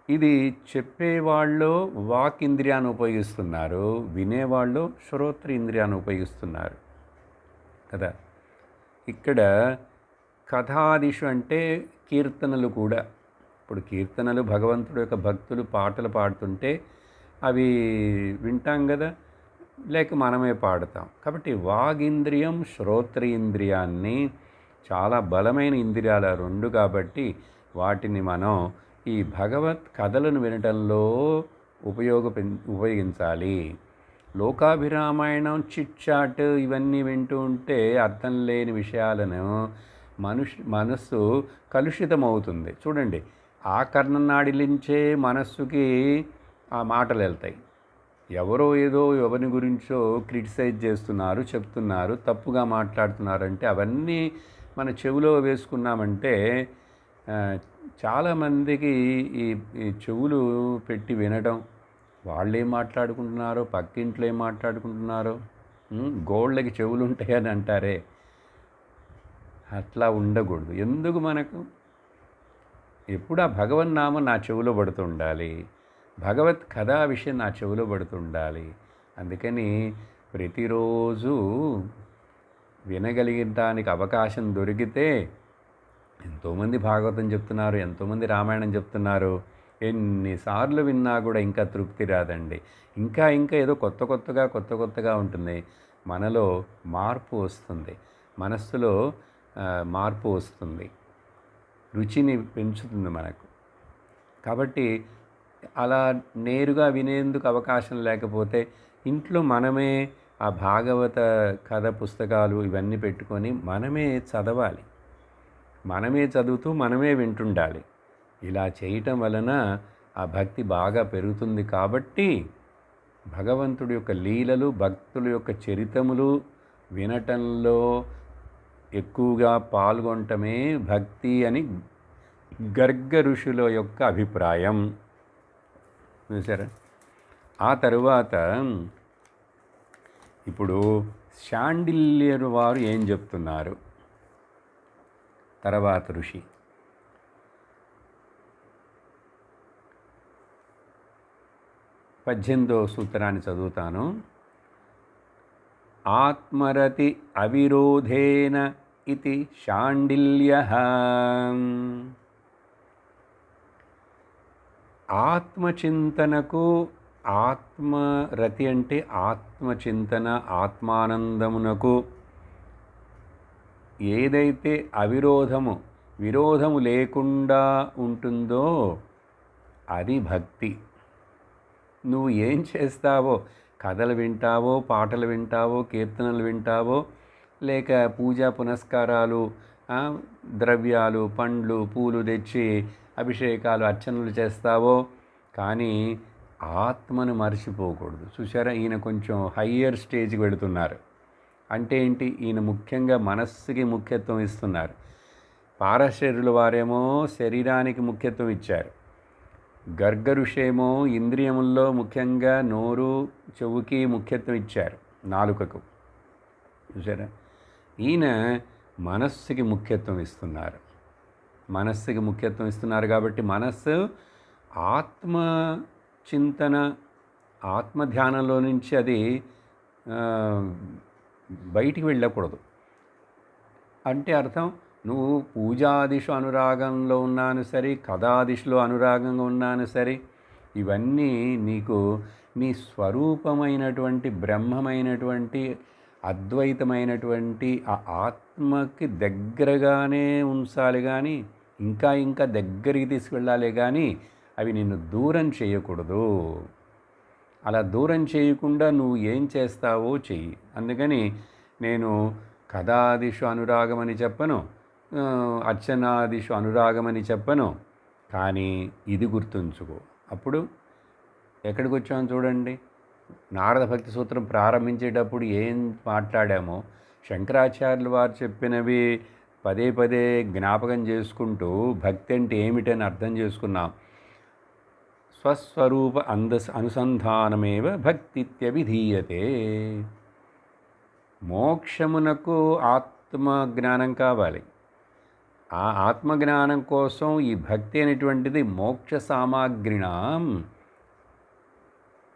Speaker 1: ఇది చెప్పేవాళ్ళు వాక్ ఇంద్రియాన్ని ఉపయోగిస్తున్నారు, వినేవాళ్ళు శ్రోత్ర ఇంద్రియాన్ని ఉపయోగిస్తున్నారు కదా. ఇక్కడ కథాదిషు అంటే కీర్తనలు కూడా. ఇప్పుడు కీర్తనలు భగవంతుడు యొక్క భక్తులు పాటలు పాడుతుంటే అవి వింటాం కదా, లేక మనమే పాడతాం. కాబట్టి వాగింద్రియం, శ్రోత్రేంద్రియాన్ని చాలా బలమైన ఇంద్రియాల రెండు కాబట్టి వాటిని మనం ఈ భగవత్ కథలను వినటంలో ఉపయోగించాలి. లోకాభిరామాయణం, చిట్చాట్ ఇవన్నీ వింటూ ఉంటే అర్థం లేని విషయాలను మనస్సు కలుషితమవుతుంది. చూడండి, ఆ కర్ణనాడిలించే మనస్సుకి ఆ మాటలు వెళ్తాయి. ఎవరో ఏదో ఎవరి గురించో క్రిటిసైజ్ చేస్తున్నారు, చెప్తున్నారు, తప్పుగా మాట్లాడుతున్నారంటే అవన్నీ మన చెవిలో వేసుకున్నామంటే చాలామందికి ఈ చెవులు పెట్టి వినడం, వాళ్ళు ఏం మాట్లాడుకుంటున్నారో, పక్కింట్లో ఏం మాట్లాడుకుంటున్నారో, గోళ్ళకి చెవులు ఉంటాయని అంటారే, అట్లా ఉండకూడదు. ఎందుకు? మనకు ఎప్పుడు ఆ భగవన్నామం నా చెవిలో పడుతూ ఉండాలి, భగవత్ కథా విషయం నా చెవిలో పడుతూ ఉండాలి. అందుకని ప్రతిరోజు వినగలిగడానికి అవకాశం దొరికితే, ఎంతోమంది భాగవతం చెప్తున్నారు, ఎంతోమంది రామాయణం చెప్తున్నారు, ఎన్నిసార్లు విన్నా కూడా ఇంకా తృప్తి రాదండి. ఇంకా ఏదో కొత్తగా ఉంటుంది. మనలో మార్పు వస్తుంది, మనస్సులో మార్పు వస్తుంది, రుచిని పెంచుతుంది మనకు. కాబట్టి అలా నేరుగా వినేందుకు అవకాశం లేకపోతే ఇంట్లో మనమే ఆ భాగవత కథ పుస్తకాలు ఇవన్నీ పెట్టుకొని మనమే చదవాలి, మనమే చదువుతూ మనమే వింటుండాలి. ఇలా చేయటం వలన ఆ భక్తి బాగా పెరుగుతుంది. కాబట్టి భగవంతుడి యొక్క లీలలు, భక్తుల యొక్క చరితములు వినటంలో ఎక్కువగా పాల్గొనటమే భక్తి అని గర్గ ఋషుల యొక్క అభిప్రాయం. చూసారా? ఆ తరువాత ఇప్పుడు శాండిల్యర్ వారు ఏం చెప్తున్నారు? తర్వాత ఋషి 18వ సూత్రాన్ని చదువుతాను. ఆత్మరతి అవిరోధేన ఇతి శాండిల్యః. ఆత్మచింతనకు ఆత్మరతి అంటే ఆత్మచింతన, ఆత్మానందమునకు ఏదైతే విరోధము లేకుండా ఉంటుందో అది భక్తి. నువ్వు ఏం చేస్తావో, కథలు వింటావో, పాటలు వింటావో, కీర్తనలు వింటావో, లేక పూజా పునస్కారాలు, ద్రవ్యాలు, పండ్లు, పూలు తెచ్చి అభిషేకాలు, అర్చనలు చేస్తావో, కానీ ఆత్మను మర్చిపోకూడదు. చూసారా, ఈయన కొంచెం హయ్యర్ స్టేజ్కి వెళుతున్నారు. అంటే ఏంటి? ఈయన ముఖ్యంగా మనస్సుకి ముఖ్యత్వం ఇస్తున్నారు. పారశరీరుల వారేమో శరీరానికి ముఖ్యత్వం ఇచ్చారు. గర్గ ఋషేమో ఇంద్రియముల్లో ముఖ్యంగా నోరు, చెవుకి ముఖ్యత్వం ఇచ్చారు, నాలుకకు. చూసారా, ఈయన మనస్సుకి ముఖ్యత్వం ఇస్తున్నారు. మనస్సుకి ముఖ్యత్వం ఇస్తున్నారు కాబట్టి మనస్సు ఆత్మచింతన, ఆత్మధ్యానంలో నుంచి అది బయటికి వెళ్ళకూడదు. అంటే అర్థం, నువ్వు పూజాదిషు అనురాగంలో ఉన్నాను సరే, కథాదిషులో అనురాగంగా ఉన్నాను సరే, ఇవన్నీ నీకు నీ స్వరూపమైనటువంటి బ్రహ్మమైనటువంటి అద్వైతమైనటువంటి ఆ ఆత్మకి దగ్గరగానే ఉంచాలి, కానీ ఇంకా ఇంకా దగ్గరికి తీసుకెళ్ళాలి, కానీ అవి నిన్ను దూరం చేయకూడదు. అలా దూరం చేయకుండా నువ్వు ఏం చేస్తావో చెయ్యి. అందుకని నేను కథాదిషు అనురాగమని చెప్పను, అర్చనాదిషు అనురాగమని చెప్పను, కానీ ఇది గుర్తుంచుకో. అప్పుడు ఎక్కడికి వచ్చామో చూడండి. నారద భక్తి సూత్రం ప్రారంభించేటప్పుడు ఏం మాట్లాడామో శంకరాచార్యులు వారు చెప్పినవి పదే పదే జ్ఞాపకం చేసుకుంటూ భక్తి అంటే ఏమిటని అర్థం చేసుకున్నాం. స్వస్వరూప అనుసంధానమేవ భక్తిత్యభిధీయతే. మోక్షమునకు ఆత్మజ్ఞానం కావాలి. ఆ ఆత్మజ్ఞానం కోసం ఈ భక్తి అనేటువంటిది మోక్ష సామాగ్రిణం.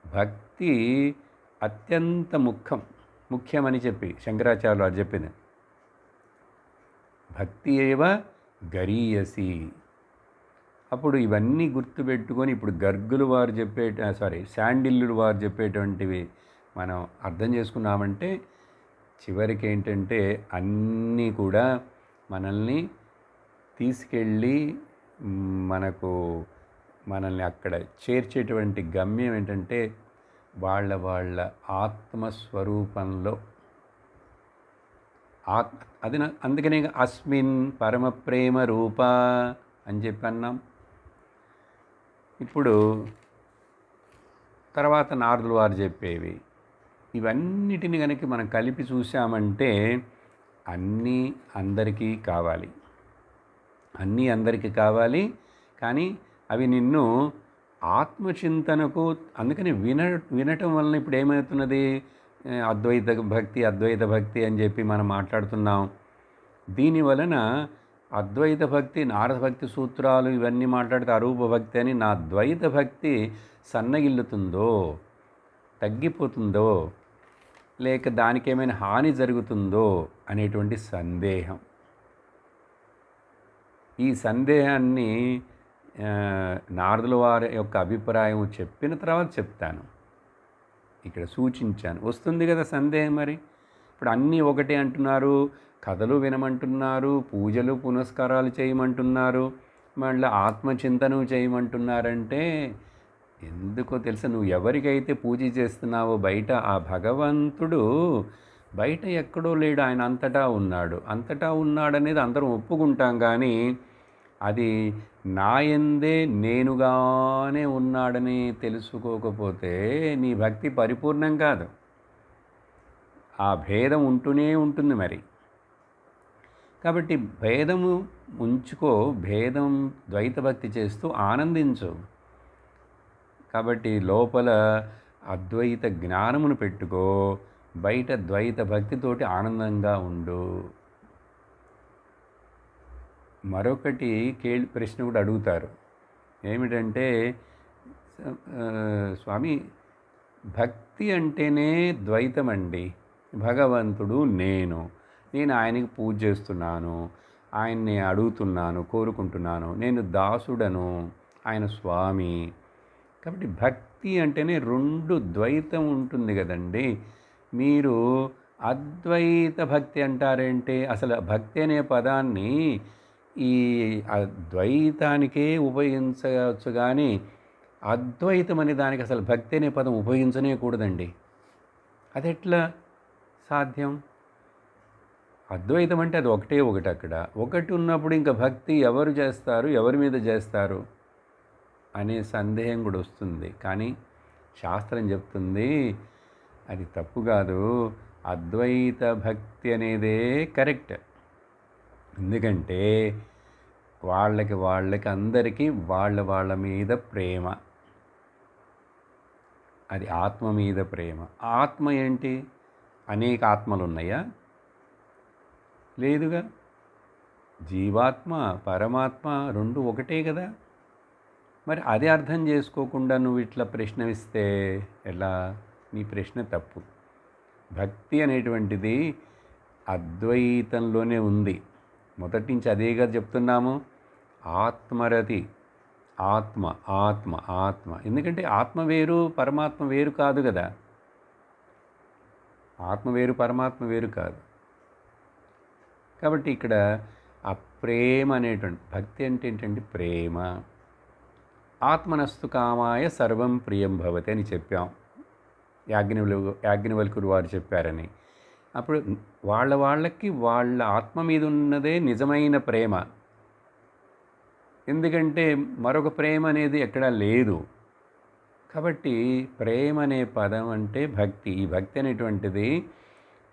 Speaker 1: భక్తి అత్యంత ముఖ్యమని చెప్పి శంకరాచార్యులు వారు చెప్పింది. భక్తి ఏవ గరీయసి. అప్పుడు ఇవన్నీ గుర్తుపెట్టుకొని ఇప్పుడు గర్గులు వారు శాండిల్యులు వారు చెప్పేటువంటివి మనం అర్థం చేసుకున్నామంటే చివరికి ఏంటంటే అన్నీ కూడా మనల్ని తీసుకెళ్ళి మనల్ని అక్కడ చేర్చేటువంటి గమ్యం ఏంటంటే వాళ్ళ ఆత్మస్వరూపంలో అందుకనే అస్మిన్ పరమ ప్రేమ రూప అని చెప్పి అన్నాం. ఇప్పుడు తర్వాత నారదులు వారు చెప్పేవి ఇవన్నిటిని కనుక మనం కలిపి చూసామంటే అన్నీ అందరికీ కావాలి, కానీ అవి నిన్ను ఆత్మచింతనకు, అందుకని వినటం వలన ఇప్పుడు ఏమవుతున్నది, అద్వైత భక్తి అని చెప్పి మనం మాట్లాడుతున్నాం. దీనివలన అద్వైత భక్తి, నారద భక్తి సూత్రాలు ఇవన్నీ మాట్లాడితే అరూప భక్తి అని నా ద్వైత భక్తి సన్నగిల్లుతుందో, తగ్గిపోతుందో, లేక దానికి ఏమైనా హాని జరుగుతుందో అనేటువంటి సందేహం. ఈ సందేహాన్ని నారదుల వారి యొక్క అభిప్రాయం చెప్పిన తర్వాత చెప్తాను. ఇక్కడ సూచించాను. వస్తుంది కదా సందేహం. మరి ఇప్పుడు అన్నీ ఒకటే అంటున్నారు, కథలు వినమంటున్నారు, పూజలు పునస్కారాలు చేయమంటున్నారు, మళ్ళీ ఆత్మచింతనం చేయమంటున్నారంటే ఎందుకో తెలుసా, నువ్వు ఎవరికైతే పూజ చేస్తున్నావో బయట ఆ భగవంతుడు బయట ఎక్కడో లేడు, ఆయన అంతటా ఉన్నాడనేది అందరం ఒప్పుకుంటాం. కానీ అది నాయందే నేనుగానే ఉన్నాడని తెలుసుకోకపోతే నీ భక్తి పరిపూర్ణం కాదు. ఆ భేదం ఉంటూనే ఉంటుంది. మరి కాబట్టి భేదము ఉంచుకో, భేదం ద్వైత భక్తి చేస్తూ ఆనందించు. కాబట్టి లోపల అద్వైత జ్ఞానమును పెట్టుకో, బయట ద్వైత భక్తితోటి ఆనందంగా ఉండు. మరొకటి ప్రశ్న కూడా అడుగుతారు. ఏమిటంటే, స్వామి భక్తి అంటేనే ద్వైతం అండి, భగవంతుడు నేను ఆయనకి పూజ చేస్తున్నాను, ఆయన్ని అడుగుతున్నాను, కోరుకుంటున్నాను, నేను దాసుడను, ఆయన స్వామి. కాబట్టి భక్తి అంటేనే రెండు ద్వైతం ఉంటుంది కదండి. మీరు అద్వైత భక్తి అంటారేంటి? అసలు భక్తి అనే పదాన్ని ఈ ద్వైతానికే ఉపయోగించవచ్చు కానీ అద్వైతం అనే దానికి అసలు భక్తి అనే పదం ఉపయోగించనే కూడదండి. అదెట్లా సాధ్యం? అద్వైతం అంటే అది ఒకటే ఒకటి. అక్కడ ఒకటి ఉన్నప్పుడు ఇంకా భక్తి ఎవరు చేస్తారు, ఎవరి మీద చేస్తారు అనే సందేహం కూడా వస్తుంది. కానీ శాస్త్రం చెప్తుంది అది తప్పు కాదు, అద్వైత భక్తి అనేదే కరెక్ట్. ఎందుకంటే వాళ్ళకి అందరికీ వాళ్ళ మీద ప్రేమ, అది ఆత్మ మీద ప్రేమ. ఆత్మ ఏంటి? అనేక ఆత్మలు ఉన్నాయా? లేదుగా. జీవాత్మ పరమాత్మ రెండు ఒకటే కదా. మరి అది అర్థం చేసుకోకుండా నువ్వు ఇట్లా ప్రశ్న ఇస్తే ఎలా? నీ ప్రశ్న తప్పు. భక్తి అనేటువంటిది అద్వైతంలోనే ఉంది. మొదటి నుంచి అదేగా చెప్తున్నాము. ఆత్మరతి, ఆత్మ ఆత్మ ఆత్మ. ఎందుకంటే ఆత్మ వేరు పరమాత్మ వేరు కాదు కదా. ఆత్మ వేరు పరమాత్మ వేరు కాదు. కాబట్టి ఇక్కడ ఆ ప్రేమ అనేటువంటి భక్తి అంటే ఏంటంటే ప్రేమ. ఆత్మనస్తు కామాయ సర్వం ప్రియం భవతి అని చెప్పాం. యాజ్ఞవల్కుడు వారు చెప్పారని. అప్పుడు వాళ్ళకి వాళ్ళ ఆత్మ మీద ఉన్నదే నిజమైన ప్రేమ. ఎందుకంటే మరొక ప్రేమ అనేది ఎక్కడా లేదు. కాబట్టి ప్రేమ అనే పదం అంటే భక్తి. ఈ భక్తి అనేటువంటిది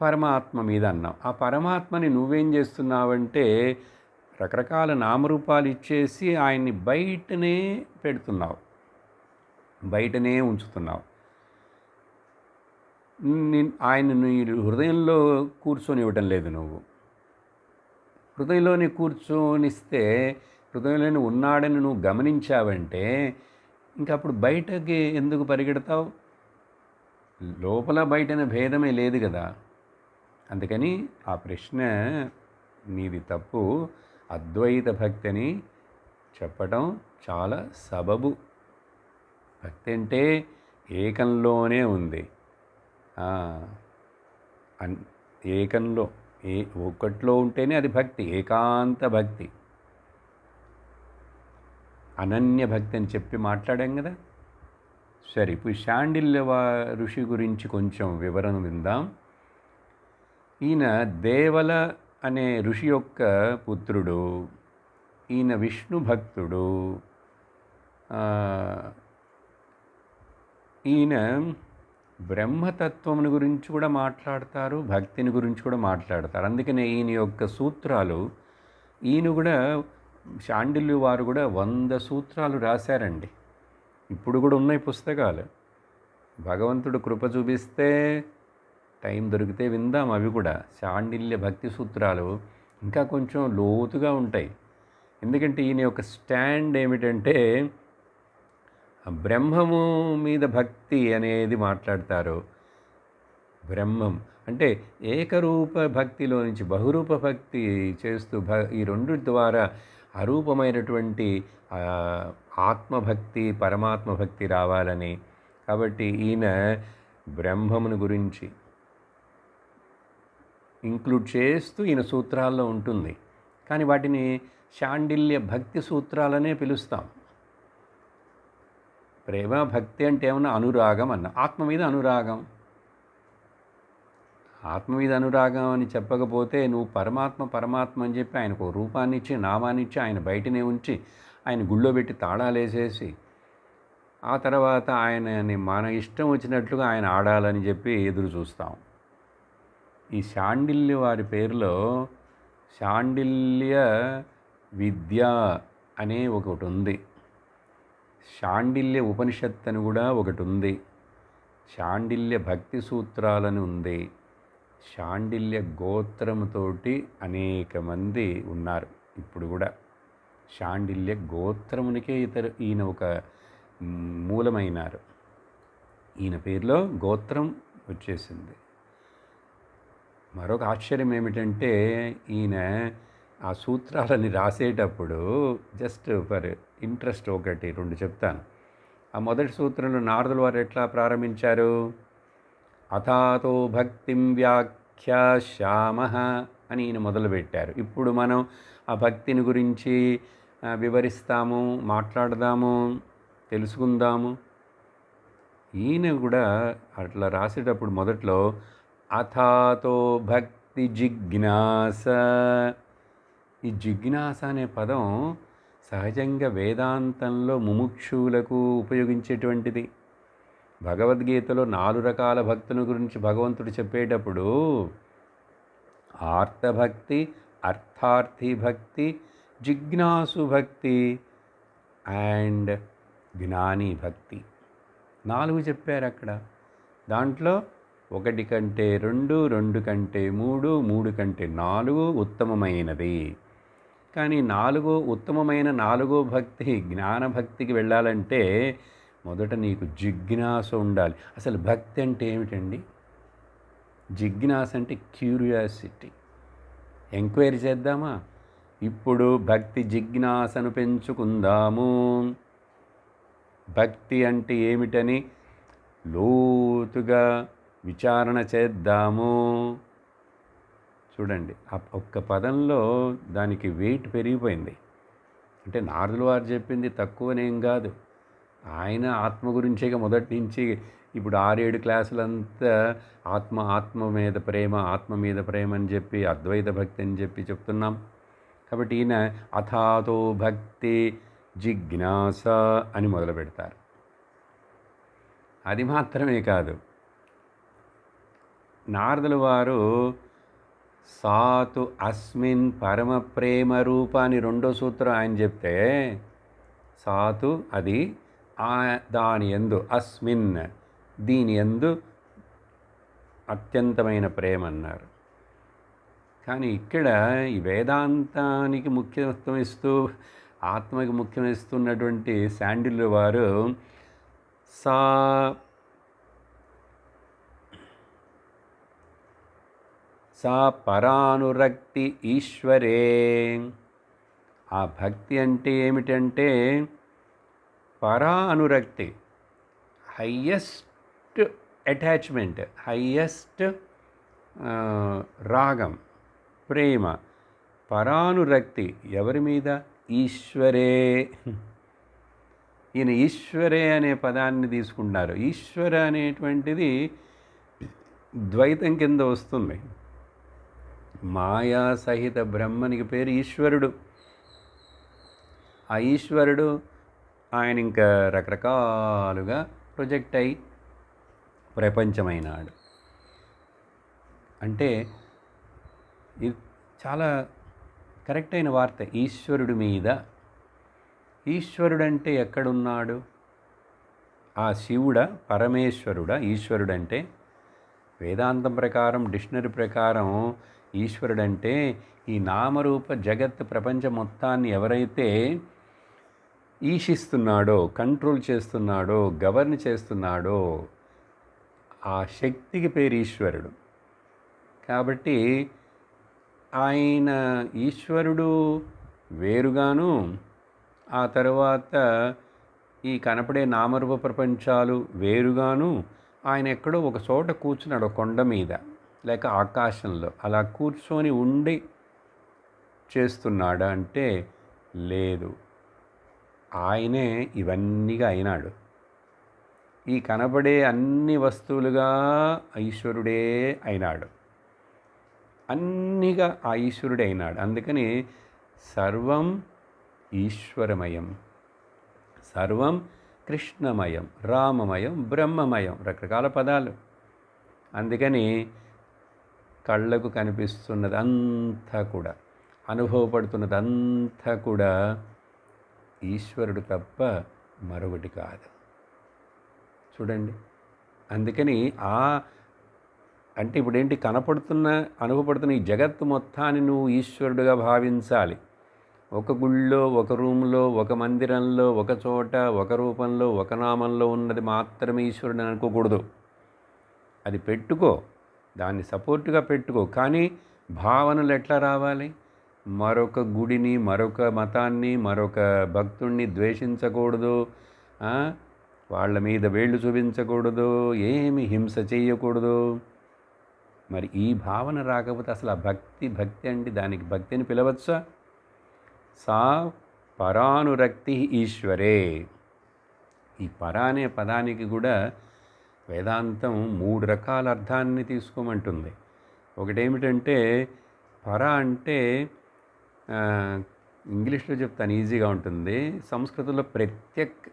Speaker 1: పరమాత్మ మీద అన్నాం. ఆ పరమాత్మని నువ్వేం చేస్తున్నావంటే రకరకాల నామరూపాలు ఇచ్చేసి ఆయన్ని బయటనే పెడుతున్నావు, బయటనే ఉంచుతున్నావు. ఆయన నీ హృదయంలో కూర్చొని ఇవ్వటం లేదు. నువ్వు హృదయంలోనే కూర్చొనిస్తే, హృదయంలోనే ఉన్నాడని నువ్వు గమనించావంటే ఇంకా అప్పుడు బయటకి ఎందుకు పరిగెడతావు? లోపల బయటన భేదమే లేదు కదా. అందుకని ఆ ప్రశ్న నీది తప్పు. అద్వైత భక్తి అని చెప్పటం చాలా సబబు. భక్తి అంటే ఏకంలోనే ఉంది. ఏకంలో ఒక్కట్లో ఉంటేనే అది భక్తి, ఏకాంత భక్తి. అనన్య భక్తి అని చెప్పి మాట్లాడాం కదా. సరే, ఇప్పుడు శాండిల్య ఋషి గురించి కొంచెం వివరణ విందాం. ఈయన దేవల అనే ఋషి యొక్క పుత్రుడు. ఈయన విష్ణు భక్తుడు. ఈయన బ్రహ్మతత్వముని గురించి కూడా మాట్లాడతారు, భక్తిని గురించి కూడా మాట్లాడతారు. అందుకనే ఈయన యొక్క సూత్రాలు, ఈయన కూడా శాండిల్య వారు కూడా 100 సూత్రాలు రాశారండి. ఇప్పుడు కూడా ఉన్నాయి పుస్తకాలు. భగవంతుడు కృప చూపిస్తే టైం దొరికితే విందాం అవి కూడా. శాండిల్య భక్తి సూత్రాలు ఇంకా కొంచెం లోతుగా ఉంటాయి. ఎందుకంటే ఈయన యొక్క స్టాండ్ ఏమిటంటే బ్రహ్మము మీద భక్తి అనేది మాట్లాడతారు. బ్రహ్మం అంటే ఏకరూప భక్తిలో నుంచి బహురూప భక్తి చేస్తూ ఈ రెండు ద్వారా అరూపమైనటువంటి ఆత్మభక్తి పరమాత్మ భక్తి రావాలని. కాబట్టి ఈయన బ్రహ్మమును గురించి ఇంక్లూడ్ చేస్తూ ఈయన సూత్రాల్లో ఉంటుంది. కానీ వాటిని శాండిల్య భక్తి సూత్రాలనే పిలుస్తాం. ప్రేమ భక్తి అంటే ఏమన్నా అనురాగం అన్న, ఆత్మ మీద అనురాగం. ఆత్మ మీద అనురాగం అని చెప్పకపోతే నువ్వు పరమాత్మ అని చెప్పి ఆయనకు రూపాన్ని ఇచ్చి నామాన్ని ఇచ్చి ఆయన బయటనే ఉంచి ఆయన గుళ్ళో పెట్టి తాళాలేసేసి ఆ తర్వాత ఆయనని మన ఇష్టం వచ్చినట్లుగా ఆయన ఆడాలని చెప్పి ఎదురు చూస్తాం. ఈ శాండిల్య వారి పేరులో శాండిల్య విద్య అనే ఒకటి ఉంది. శాండిల్య ఉపనిషత్తు అని కూడా ఒకటి ఉంది. శాండిల్య భక్తి సూత్రాలని ఉంది. శాండిల్య గోత్రముతోటి అనేక మంది ఉన్నారు. ఇప్పుడు కూడా శాండిల్య గోత్రమునికే ఈయన ఒక మూలమైనారు. ఈయన పేరులో గోత్రం వచ్చేసింది. మరొక ఆశ్చర్యం ఏమిటంటే ఈయన ఆ సూత్రాలని రాసేటప్పుడు జస్ట్ ఫర్ ఇంట్రెస్ట్ 1-2 చెప్తాను. ఆ ఆ మొదటి సూత్రంలో నారదుల వారు ఎట్లా ప్రారంభించారు? అథాతో భక్తిం వ్యాఖ్యాశ్యామః అని ఈయన మొదలుపెట్టారు. ఇప్పుడు మనం ఆ భక్తిని గురించి వివరిస్తాము, మాట్లాడదాము, తెలుసుకుందాము. ఈయన కూడా అట్లా రాసేటప్పుడు మొదట్లో అథాతో భక్తి జిజ్ఞాస. ఈ జిజ్ఞాస అనే పదం సహజంగా వేదాంతంలో ముముక్షువులకు ఉపయోగించేటువంటిది. భగవద్గీతలో 4 రకాల భక్తుల గురించి భగవంతుడు చెప్పేటప్పుడు ఆర్తభక్తి, అర్థార్థి భక్తి, జిజ్ఞాసు భక్తి అండ్ జ్ఞాని భక్తి 4 చెప్పారు అక్కడ. దాంట్లో 1 కంటే 2, 2 కంటే 3, 3 కంటే 4 ఉత్తమమైనది. కానీ ఉత్తమమైన 4వ భక్తి జ్ఞానభక్తికి వెళ్ళాలంటే మొదట నీకు జిజ్ఞాస ఉండాలి. అసలు భక్తి అంటే ఏమిటండి? జిజ్ఞాస అంటే క్యూరియాసిటీ. ఎంక్వైరీ చేద్దామా? ఇప్పుడు భక్తి జిజ్ఞాసను పెంచుకుందాము. భక్తి అంటే ఏమిటని లోతుగా విచారణ చేద్దాము. చూడండి, ఆ ఒక్క పదంలో దానికి వెయిట్ పెరిగిపోయింది. అంటే నారదుల వారు చెప్పింది తక్కువనేం కాదు. ఆయన ఆత్మ గురించేగా మొదటి నుంచి ఇప్పుడు 6-7 క్లాసులంతా ఆత్మ మీద ప్రేమ అని చెప్పి అద్వైత భక్తి అని చెప్పి చెప్తున్నాం. కాబట్టి ఈయన అథాతో భక్తి జిజ్ఞాస అని మొదలు పెడతారు. అది మాత్రమే కాదు, నారదుల వారు సాతు అస్మిన్ పరమ ప్రేమ రూప అని 2వ సూత్రం ఆయన చెప్తే, సాతు అది, దాని యందు, అస్మిన్ దీని యందు అత్యంతమైన ప్రేమ అన్నారు. కానీ ఇక్కడ ఈ వేదాంతానికి ముఖ్యత్వం ఇస్తూ ఆత్మకి ముఖ్యం ఇస్తున్నటువంటి శాండిల్ వారు సా పరానురక్తి ఈశ్వరే. ఆ భక్తి అంటే ఏమిటంటే పరానురక్తి, హయ్యెస్ట్ అటాచ్మెంట్, హయ్యెస్ట్ రాగం, ప్రేమ, పరానురక్తి ఎవరి మీద? ఈశ్వరే. ఈయన ఈశ్వరే అనే పదాన్ని తీసుకుంటున్నారు. ఈశ్వర అనేటువంటిది ద్వైతం కింద వస్తుంది. మాయా సహిత బ్రహ్మనికి పేరు ఈశ్వరుడు. ఆ ఈశ్వరుడు ఆయన ఇంకా రకరకాలుగా ప్రొజెక్ట్ అయి ప్రపంచమైనాడు. అంటే ఇది చాలా కరెక్ట్ అయిన వార్త. ఈశ్వరుడి మీద. ఈశ్వరుడంటే ఎక్కడున్నాడు? ఆ శివుడా, పరమేశ్వరుడా ఈశ్వరుడంటే? వేదాంతం ప్రకారం, డిక్షనరీ ప్రకారం ఈశ్వరుడంటే ఈ నామరూప జగత్ ప్రపంచం మొత్తాన్ని ఎవరైతే ఈశిస్తున్నాడో, కంట్రోల్ చేస్తున్నాడో, గవర్న్ చేస్తున్నాడో ఆ శక్తికి పేరు ఈశ్వరుడు. కాబట్టి ఆయన ఈశ్వరుడు వేరుగాను, ఆ తర్వాత ఈ కనపడే నామరూప ప్రపంచాలు వేరుగాను, ఆయన ఎక్కడో ఒక చోట కూర్చున్నాడు, కొండ మీద లేక ఆకాశంలో అలా కూర్చొని ఉండి చేస్తున్నాడా అంటే లేదు. ఆయనే ఇవన్నీగా అయినాడు. ఈ కనబడే అన్ని వస్తువులుగా ఈశ్వరుడే అయినాడు. అన్నిగా ఆ ఈశ్వరుడే అయినాడు. అందుకని సర్వం ఈశ్వరమయం, సర్వం కృష్ణమయం, రామమయం, బ్రహ్మమయం, రకరకాల పదాలు. అందుకని కళ్ళకు కనిపిస్తున్నది అంతా కూడా, అనుభవపడుతున్నది అంతా కూడా ఈశ్వరుడు తప్ప మరొకటి కాదు. చూడండి, అందుకని అంటే ఇప్పుడేంటి, అనుభవపడుతున్న ఈ జగత్తు మొత్తాన్ని నువ్వు ఈశ్వరుడుగా భావించాలి. ఒక గుళ్ళో, ఒక రూమ్లో, ఒక మందిరంలో, ఒక చోట, ఒక రూపంలో, ఒక నామంలో ఉన్నది మాత్రమే ఈశ్వరుడు అని అనుకోకూడదు. అది పెట్టుకో, దాన్ని సపోర్టుగా పెట్టుకో. కానీ భావనలు ఎట్లా రావాలి? మరొక గుడిని, మరొక మతాన్ని, మరొక భక్తుణ్ణి ద్వేషించకూడదు, వాళ్ళ మీద వేళ్ళు చూపించకూడదు, ఏమి హింస చేయకూడదు. మరి ఈ భావన రాకపోతే అసలు ఆ భక్తి అంటే దానికి భక్తి అని పిలవచ్చా? సా పరానురక్తి ఈశ్వరే. ఈ పర అనే పదానికి కూడా వేదాంతం 3 రకాల అర్థాన్ని తీసుకోమంటుంది. ఒకటేమిటంటే పర అంటే ఇంగ్లీష్లో చెప్తాను, ఈజీగా ఉంటుంది. సంస్కృతంలో ప్రత్యక్,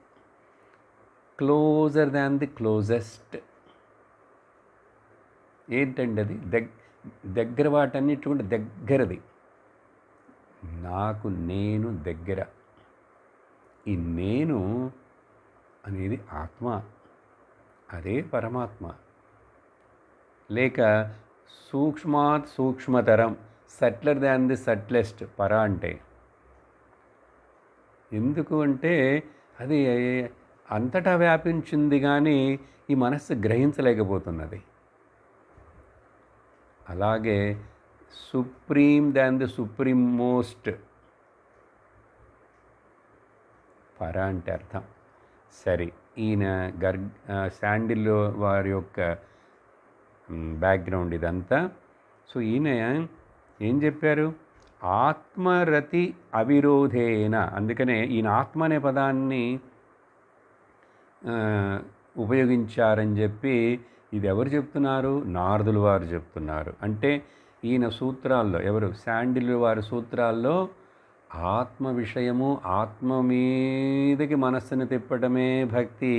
Speaker 1: క్లోజర్ దాన్ ది క్లోజెస్ట్. ఏంటండి అది? దగ్గర వాటన్నిటి కూడా దగ్గరది. నాకు నేను దగ్గర. ఈ నేను అనేది ఆత్మ, అదే పరమాత్మ. లేక సూక్ష్మాత్ సూక్ష్మతరం, సట్లర్ దాన్ ది సట్లెస్ట్ పర అంటే. ఎందుకు అంటే అది అంతటా వ్యాపించింది కానీ ఈ మనస్సు గ్రహించలేకపోతున్నది. అలాగే supreme than the supreme most పర అంటే అర్థం. సరే, ఈయన శాండిల్ వారి యొక్క బ్యాక్గ్రౌండ్ ఇదంతా. సో ఈయన ఏం చెప్పారు? ఆత్మరతి అవిరోధేన. అందుకనే ఈయన ఆత్మ అనే పదాన్ని ఉపయోగించారని చెప్పి ఇది ఎవరు చెప్తున్నారు? నారదుల వారు చెప్తున్నారు. అంటే ఈయన సూత్రాల్లో, ఎవరు? శాండిల్ వారి సూత్రాల్లో ఆత్మ విషయము, ఆత్మ మీదకి మనస్సును తిప్పటమే భక్తి,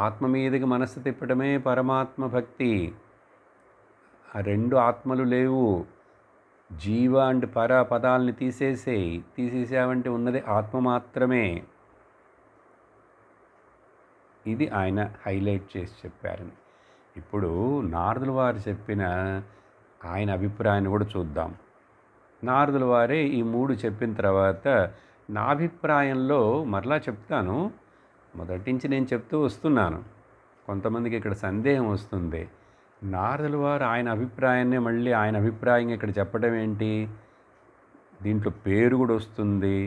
Speaker 1: ఆత్మ మీదకి మనస్సు తిప్పటమే పరమాత్మ భక్తి. ఆ 2 ఆత్మలు లేవు. జీవ అండ్ పర పదాలని తీసేసావంటే ఉన్నది ఆత్మ మాత్రమే. ఇది ఆయన హైలైట్ చేసి చెప్పారు. ఇప్పుడు నారదుల వారు చెప్పిన ఆయన అభిప్రాయాన్ని కూడా చూద్దాం. నారదుల వారే ఈ 3 చెప్పిన తర్వాత నా అభిప్రాయంలో మరలా చెప్తాను, మొదటి నుంచి నేను చెప్తూ వస్తున్నాను. కొంతమందికి ఇక్కడ సందేహం వస్తుంది. నారదుల వారు ఆయన అభిప్రాయాన్నే మళ్ళీ ఆయన అభిప్రాయం ఇక్కడ చెప్పడం ఏంటి? దీంట్లో పేరు కూడా వస్తుంది.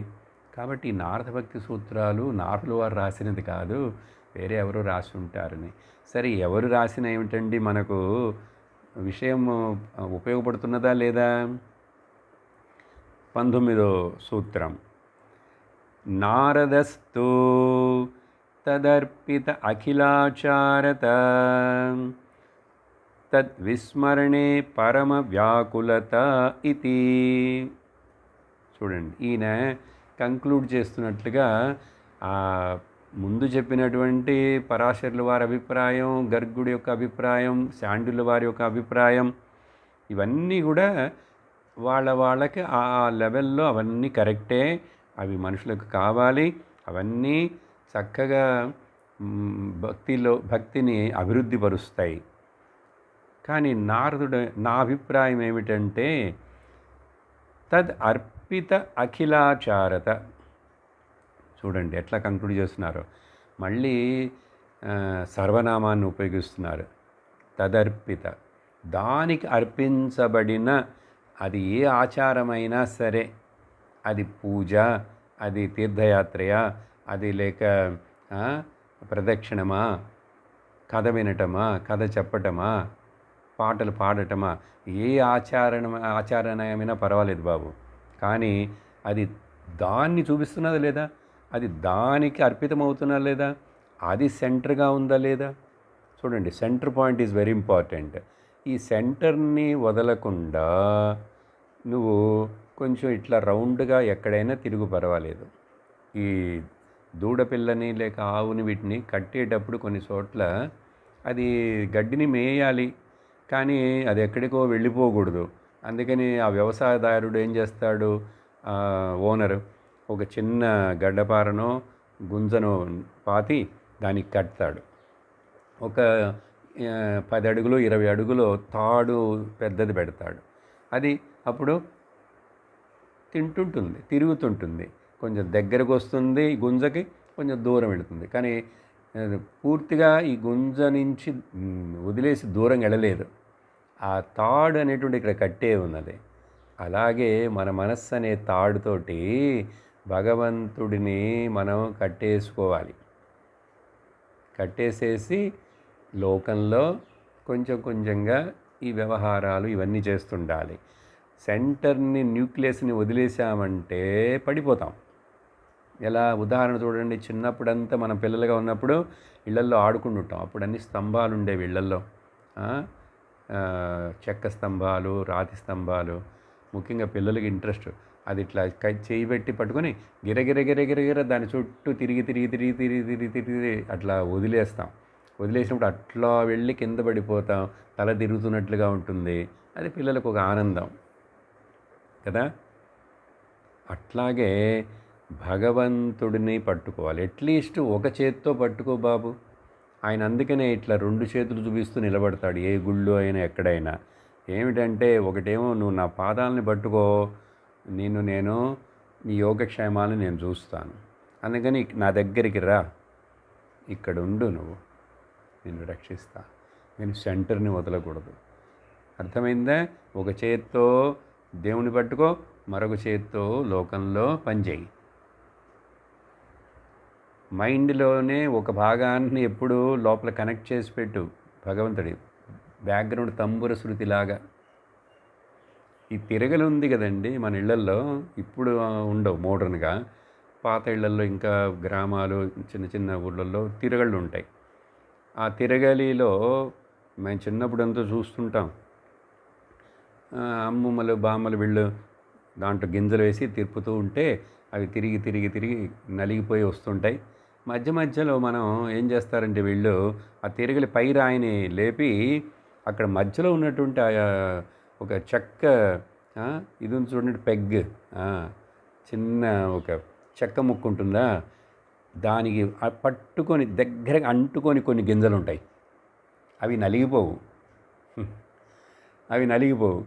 Speaker 1: కాబట్టి ఈ నారద భక్తి సూత్రాలు నారదుల వారు రాసినది కాదు, వేరే ఎవరు రాసి ఉంటారని. సరే, ఎవరు రాసిన ఏమిటండి, మనకు విషయం ఉపయోగపడుతున్నదా లేదా? 19వ సూత్రం. నారదస్తు తదర్పిత అఖిలాచారత తద్విస్మరణే పరమ వ్యాకులత ఇది. చూడండి, ఈయన కంక్లూడ్ చేస్తున్నట్లుగా ముందు చెప్పినటువంటి పరాశరుల వారి అభిప్రాయం, గర్గుడి యొక్క అభిప్రాయం, శాండిల్ వారి యొక్క అభిప్రాయం, ఇవన్నీ కూడా వాళ్ళకి ఆ లెవెల్లో అవన్నీ కరెక్టే, అవి మనుషులకు కావాలి, అవన్నీ చక్కగా భక్తిని అభివృద్ధి పరుస్తాయి. కానీ నా అభిప్రాయం ఏమిటంటే తద్ అర్పిత అఖిలాచారత. చూడండి ఎట్లా కంక్లూడ్ చేస్తున్నారు. మళ్ళీ సర్వనామాన్ని ఉపయోగిస్తున్నారు. తదర్పిత, దానికి అర్పించబడిన, అది ఏ ఆచారమైనా సరే, అది పూజ, అది తీర్థయాత్రయా, అది లేక ప్రదక్షిణమా, కథ వినటమా, కథ చెప్పటమా, పాటలు పాడటమా, ఏ ఆచారమైనా పర్వాలేదు బాబు, కానీ అది దాన్ని చూపిస్తున్నదా లేదా, అది దానికి అర్పితమవుతున్నా లేదా, అది సెంటర్గా ఉందా లేదా? చూడండి, centre point is very important. ఈ సెంటర్ని వదలకుండా నువ్వు కొంచెం ఇట్లా రౌండ్గా ఎక్కడైనా తిరుగు, పర్వాలేదు. ఈ దూడపిల్లని లేక ఆవుని వీటిని కట్టేటప్పుడు కొన్ని చోట్ల అది గడ్డిని మేయాలి, కానీ అది ఎక్కడికో వెళ్ళిపోకూడదు. అందుకని ఆ వ్యవసాయదారుడు ఏం చేస్తాడు, ఓనరు ఒక చిన్న గడ్డపారనో గుంజనో పాతి దానికి కడతాడు. ఒక 10 అడుగులు 20 అడుగులు తాడు పెద్దది పెడతాడు. అది అప్పుడు తింటుంటుంది, తిరుగుతుంటుంది, కొంచెం దగ్గరకు వస్తుంది, గుంజకి కొంచెం దూరం వెళుతుంది, కానీ పూర్తిగా ఈ గుంజ నుంచి వదిలేసి దూరం వెళ్ళలేదు. ఆ తాడు అనేటువంటి ఇక్కడ కట్టే ఉన్నది. అలాగే మన మనస్సు అనే తాడుతోటి భగవంతుడిని మనం కట్టేసుకోవాలి. కట్టేసేసి లోకంలో కొంచెం కొంచెంగా ఈ వ్యవహారాలు ఇవన్నీ చేస్తుండాలి. సెంటర్ని, న్యూక్లియస్ని వదిలేసామంటే పడిపోతాం. ఎలా ఉదాహరణ చూడండి, చిన్నప్పుడంతా మనం పిల్లలుగా ఉన్నప్పుడు ఇళ్లల్లో ఆడుకుంటుంటాం. అప్పుడు అన్ని స్తంభాలు ఉండేవి ఇళ్లల్లో. చెక్క స్తంభాలు, రాతి స్తంభాలు. ముఖ్యంగా పిల్లలకి ఇంట్రెస్ట్. అది ఇట్లా చేయి పెట్టి పట్టుకొని గిరగిర గిరగిరగిర దాని చుట్టూ తిరిగి తిరిగి తిరిగి తిరిగి తిరిగి తిరిగి అట్లా వదిలేస్తాం. వదిలేసినప్పుడు అట్లా వెళ్ళి కింద పడిపోతాం. తల తిరుగుతున్నట్లుగా ఉంటుంది. అది పిల్లలకు ఒక ఆనందం కదా. అట్లాగే భగవంతుడిని పట్టుకోవాలి. అట్లీస్ట్ ఒక చేత్తో పట్టుకో బాబు. ఆయన అందుకనే ఇట్లా 2 చేతులు చూపిస్తూ నిలబడతాడు ఏ గుళ్ళు అయినా ఎక్కడైనా. ఏమిటంటే ఒకటేమో నువ్వు నా పాదాలని పట్టుకో, నేను నీ యోగక్షేమాలను నేను చూస్తాను. అందుకని నా దగ్గరికి రా, ఇక్కడ ఉండు, నువ్వు నిన్ను రక్షిస్తా. నేను సెంటర్ని వదలకూడదు. అర్థమైందా? ఒక చేత్తో దేవుని పట్టుకో, మరొక చేత్తో లోకంలో పనిచేయి. మైండ్లోనే ఒక భాగాన్ని ఎప్పుడు లోపల కనెక్ట్ చేసి పెట్టు. భగవంతుడి బ్యాక్గ్రౌండ్ తంబుర శృతిలాగా. ఈ తిరగలు ఉంది కదండి మన ఇళ్లల్లో, ఇప్పుడు ఉండవు మోడర్న్గా. పాత ఇళ్లల్లో ఇంకా గ్రామాలు, చిన్న చిన్న ఊళ్ళల్లో తిరగళ్ళు ఉంటాయి. ఆ తిరగలిలో మేము చిన్నప్పుడంతా చూస్తుంటాం. అమ్మమ్మలు, బామ్మలు వీళ్ళు దాంట్లో గింజలు వేసి తిప్పుతూ ఉంటే అవి తిరిగి తిరిగి తిరిగి నలిగిపోయి వస్తుంటాయి. మధ్య మధ్యలో మనం ఏం చేస్తారంటే వీళ్ళు ఆ తిరగలి పై రాయిని లేపి అక్కడ మధ్యలో ఉన్నటువంటి ఒక చెక్క ఇది ఉంది చూడండి, పెగ్, చిన్న ఒక చెక్క ముక్కు ఉంటుందా, దానికి పట్టుకొని దగ్గరగా అంటుకొని కొన్ని గింజలు ఉంటాయి. అవి నలిగిపోవు.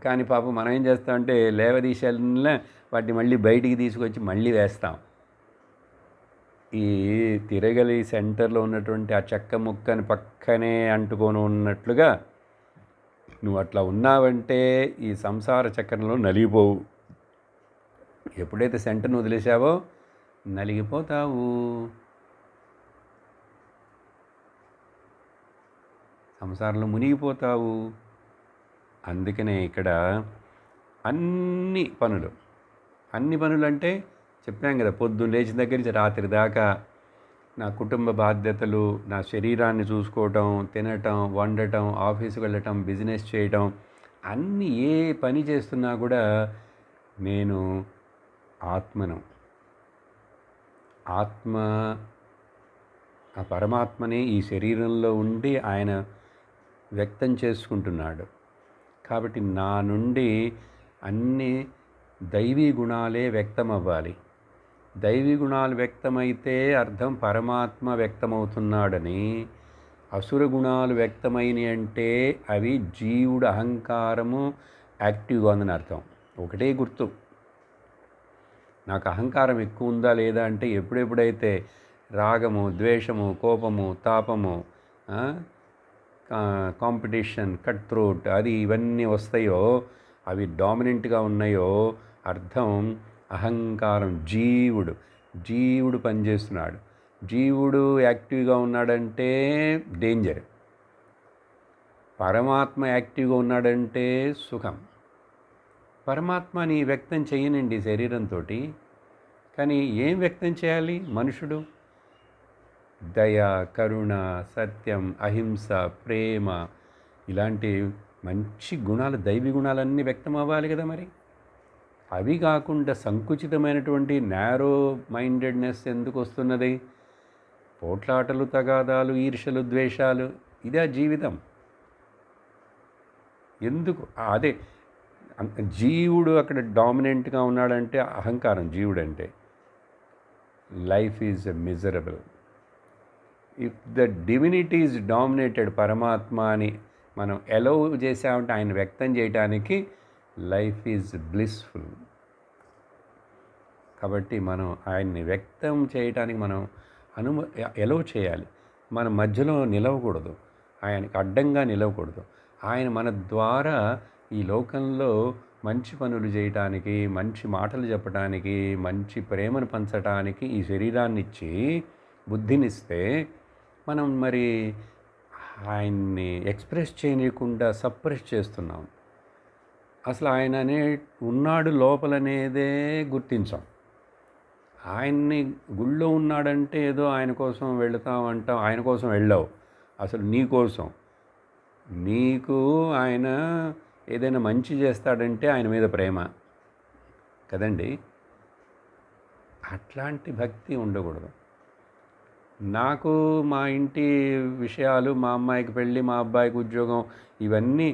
Speaker 1: కానీ పాపం మనం ఏం చేస్తామంటే లేవదీసేలా వాటిని మళ్ళీ బయటికి తీసుకొచ్చి మళ్ళీ వేస్తాం. ఈ తిరగలి సెంటర్లో ఉన్నటువంటి ఆ చెక్క ముక్కని పక్కనే అంటుకొని ఉన్నట్లుగా నువ్వు అట్లా ఉన్నావంటే ఈ సంసార చక్రంలో నలిగిపోవు. ఎప్పుడైతే సెంటర్ను వదిలేసావో నలిగిపోతావు. సంసారంలో మునిగిపోతావు. అందుకనే ఇక్కడ అన్ని పనులు అంటే చెప్పాం కదా, పొద్దున్న లేచిన దగ్గర నుంచి రాత్రి దాకా నా కుటుంబ బాధ్యతలు, నా శరీరాన్ని చూసుకోవటం, తినటం, వండటం, ఆఫీసుకు వెళ్ళటం, బిజినెస్ చేయటం, అన్నీ ఏ పని చేస్తున్నా కూడా నేను ఆత్మను, ఆ పరమాత్మని ఈ శరీరంలో ఉండి ఆయన వ్యక్తం చేసుకుంటున్నాడు. కాబట్టి నా నుండి అన్ని దైవీ గుణాలే వ్యక్తం అవ్వాలి. దైవీ గుణాలు వ్యక్తమైతే అర్థం పరమాత్మ వ్యక్తమవుతున్నాడని. అసుర గుణాలు వ్యక్తమైనవి అంటే అవి జీవుడు అహంకారము యాక్టివ్గా ఉందని అర్థం. ఒకటే గుర్తు, నాకు అహంకారం ఎక్కువ ఉందా లేదా అంటే ఎప్పుడెప్పుడైతే రాగము, ద్వేషము, కోపము, తాపము, కాంపిటీషన్, కట్ త్రోట్, అది ఇవన్నీ వస్తాయో, అవి డామినెంట్గా ఉన్నాయో అర్థం అహంకారం. జీవుడు పనిచేస్తున్నాడు. జీవుడు యాక్టివ్గా ఉన్నాడంటే డేంజర్. పరమాత్మ యాక్టివ్గా ఉన్నాడంటే సుఖం. పరమాత్మని వ్యక్తం చేయనండి శరీరంతో, కానీ ఏం వ్యక్తం చేయాలి మనుషుడు? దయ, కరుణ, సత్యం, అహింస, ప్రేమ, ఇలాంటి మంచి గుణాలు, దైవీ గుణాలన్నీ వ్యక్తం అవ్వాలి కదా. మరి అవి కాకుండా సంకుచితమైనటువంటి నారో మైండెడ్నెస్ ఎందుకు వస్తున్నది? పోట్లాటలు, తగాదాలు, ఈర్షలు, ద్వేషాలు, ఇదే జీవితం. ఎందుకు? అదే జీవుడు అక్కడ డామినెంట్గా ఉన్నాడంటే అహంకారం. జీవుడు అంటే life is miserable. If the divinity is dominated, పరమాత్మ అని మనం ఎలౌ చేసామంటే ఆయన వ్యక్తం చేయటానికి, లైఫ్ ఈజ్ బ్లిస్ఫుల్. కాబట్టి మనం ఆయన్ని వ్యక్తం చేయటానికి మనం ఎలౌ చేయాలి. మన మధ్యలో నిలవకూడదు, ఆయనకి అడ్డంగా నిలవకూడదు. ఆయన మన ద్వారా ఈ లోకంలో మంచి పనులు చేయటానికి, మంచి మాటలు చెప్పటానికి, మంచి ప్రేమను పంచటానికి ఈ శరీరాన్ని ఇచ్చి బుద్ధినిస్తే మనం మరి ఆయన్ని ఎక్స్‌ప్రెస్ చేయనీయకుండా సప్రెస్ చేస్తున్నాం. అసలు ఆయననే ఉన్నాడు లోపలనేదే గుర్తించం. ఆయన్ని గుళ్ళో ఉన్నాడంటే ఏదో ఆయన కోసం వెళతాం అంటాం. ఆయన కోసం వెళ్ళావు. అసలు నీ కోసం. నీకు ఆయన ఏదైనా మంచి చేస్తాడంటే ఆయన మీద ప్రేమ కదండీ! అట్లాంటి భక్తి ఉండకూడదు. నాకు మా ఇంటి విషయాలు, మా అమ్మాయికి పెళ్ళి, మా అబ్బాయికి ఉద్యోగం ఇవన్నీ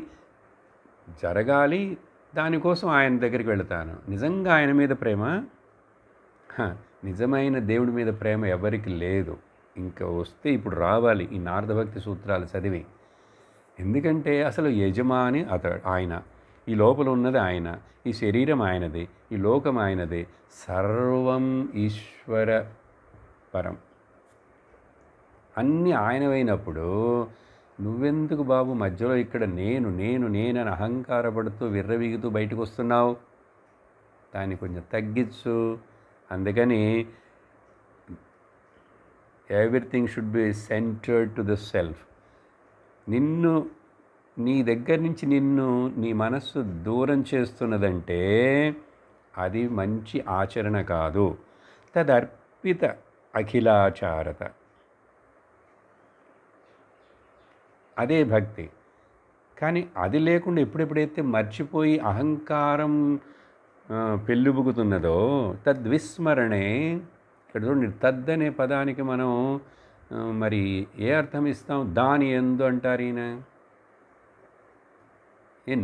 Speaker 1: జరగాలి. దానికోసం ఆయన దగ్గరికి వెళతాను. నిజంగా ఆయన మీద ప్రేమ నిజమైన దేవుడి మీద ప్రేమ ఎవరికి లేదు. ఇంకా వస్తే ఇప్పుడు రావాలి ఈ నారద భక్తి సూత్రాలు చదివి. ఎందుకంటే అసలు యజమాని ఆయన, ఈ లోపల ఉన్నది ఆయన, ఈ శరీరం ఆయనది, ఈ లోకం ఆయనది, సర్వం ఈశ్వర పరం, అన్నీ ఆయనవైనప్పుడు నువ్వెందుకు బాబు మధ్యలో ఇక్కడ నేనని అహంకారపడుతూ విర్రవీగుతూ బయటకు వస్తున్నావు? దాన్ని కొంచెం తగ్గించు. అందుకని everything should be centred to the self. నీ దగ్గర నుంచి నీ మనస్సు దూరం చేస్తున్నదంటే అది మంచి ఆచరణ కాదు. తదర్పిత అఖిలాచారత, అదే భక్తి. కానీ అది లేకుండా ఎప్పుడెప్పుడైతే మర్చిపోయి అహంకారం పెళ్ళుబుకుతున్నదో తద్విస్మరణే. ఇక్కడ చూడండి, తద్ అనే పదానికి మనం మరి ఏ అర్థం ఇస్తాం? దాని ఎందు అంటారు ఈయన.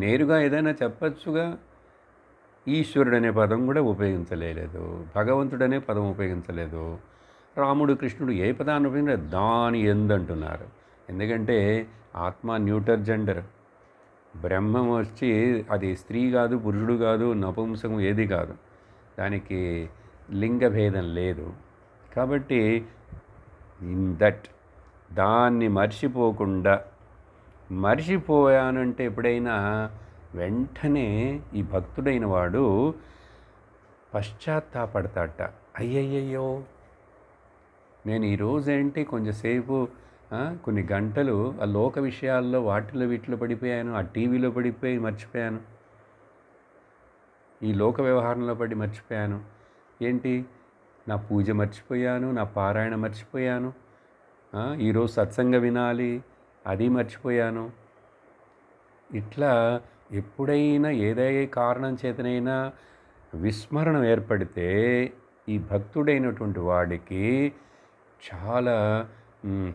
Speaker 1: నేరుగా ఏదైనా చెప్పచ్చుగా. ఈశ్వరుడు అనే పదం కూడా ఉపయోగించలేదు, భగవంతుడనే పదం ఉపయోగించలేదు. రాముడు కృష్ణుడు ఏ పదాన్ని ఉపయోగించలేదు, దాని ఎందు అంటున్నారు. ఎందుకంటే ఆత్మ న్యూటర్ జెండర్. బ్రహ్మం వచ్చి అది స్త్రీ కాదు, పురుషుడు కాదు, నపుంసకం ఏది కాదు, దానికి లింగ భేదం లేదు. కాబట్టి ఇన్ దట్, దాన్ని మర్చిపోయానంటే ఎప్పుడైనా వెంటనే ఈ భక్తుడైన వాడు పశ్చాత్తాపడతాట. అయ్యయ్యో, నేను ఈరోజేంటి కొంచెంసేపు కొన్ని గంటలు ఆ లోక విషయాల్లో వీటిలో పడిపోయాను, ఆ టీవీలో పడిపోయి మర్చిపోయాను, ఈ లోక వ్యవహారంలో పడి మర్చిపోయాను. ఏంటి, నా పూజ మర్చిపోయాను, నా పారాయణ మర్చిపోయాను, ఈరోజు సత్సంగ వినాలి అది మర్చిపోయాను. ఇట్లా ఎప్పుడైనా ఏదైనా కారణం చేతనైనా విస్మరణం ఏర్పడితే ఈ భక్తుడైనటువంటి వాడికి చాలా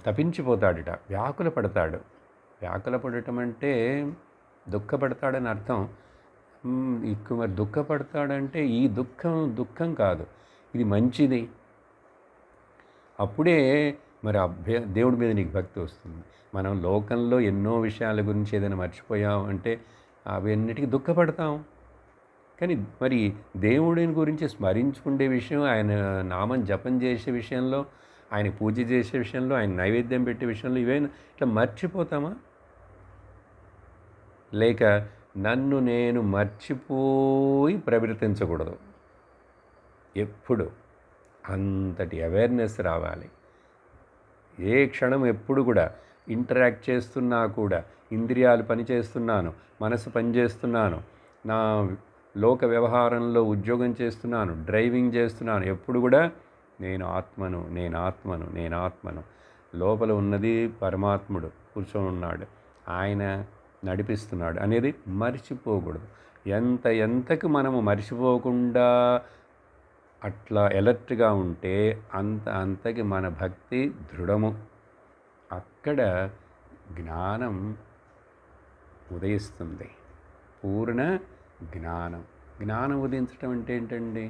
Speaker 1: తపించిపోతాడట, వ్యాకుల పడతాడు. వ్యాకుల పడటం అంటే దుఃఖపడతాడని అర్థం. మరి దుఃఖపడతాడంటే ఈ దుఃఖం కాదు, ఇది మంచిది. అప్పుడే మరి దేవుడి మీద నీకు భక్తి వస్తుంది. మనం లోకంలో ఎన్నో విషయాల గురించి ఏదైనా మర్చిపోయాం అంటే అవన్నిటికీ దుఃఖపడతాం. కానీ మరి దేవుడిని గురించి స్మరించుకునే విషయం, ఆయన నామం జపం చేసే విషయంలో, ఆయన పూజ చేసే విషయంలో, ఆయన నైవేద్యం పెట్టే విషయంలో ఇవేనా ఇట్లా మర్చిపోతామా? లేక నన్ను నేను మర్చిపోయి ప్రవర్తించకూడదు. ఎప్పుడు అంతటి అవేర్నెస్ రావాలి. ఏ క్షణం ఎప్పుడు కూడా ఇంటరాక్ట్ చేస్తున్నా కూడా, ఇంద్రియాలు పనిచేస్తున్నాను, మనసు పనిచేస్తున్నాను, నా లోక వ్యవహారంలో ఉద్యోగం చేస్తున్నాను, డ్రైవింగ్ చేస్తున్నాను, ఎప్పుడు కూడా నేను ఆత్మను, లోపల ఉన్నది పరమాత్ముడు కూర్చొని ఉన్నాడు, ఆయన నడిపిస్తున్నాడు అనేది మర్చిపోకూడదు. ఎంతకు మనము మర్చిపోకుండా అట్లా ఎలర్ట్గా ఉంటే అంతకి మన భక్తి దృఢము. అక్కడ జ్ఞానం ఉదయిస్తుంది, పూర్ణ జ్ఞానం ఉదయించడం అంటే ఏంటండి?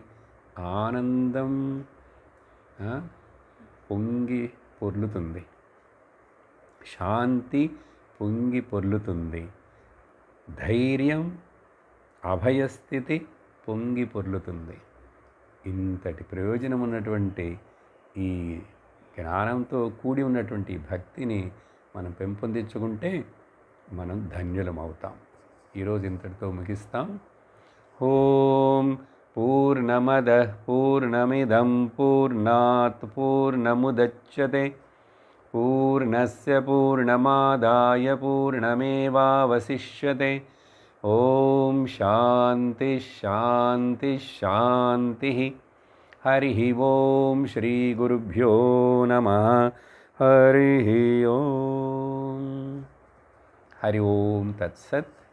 Speaker 1: ఆనందం పొంగి పొర్లుతుంది, శాంతి పొంగి పొర్లుతుంది, ధైర్యం అభయస్థితి పొంగి పొర్లుతుంది. ఇంతటి ప్రయోజనం ఉన్నటువంటి ఈ జ్ఞానంతో కూడి ఉన్నటువంటి భక్తిని మనం పెంపొందించుకుంటే మనం ధన్యులం అవుతాం. ఈరోజు ఇంతటితో ముగిస్తాం. ఓం పూర్ణమదః పూర్ణమిదం పూర్ణాత్ పూర్ణముదచ్యతే పూర్ణస్య పూర్ణమాదాయ పూర్ణమేవావశిష్యతే. ఓం శాంతి శాంతి శాంతి. హరి ఓం శ్రీ గురుభ్యో నమః. హరి ఓం. హరి ఓం తత్సత్.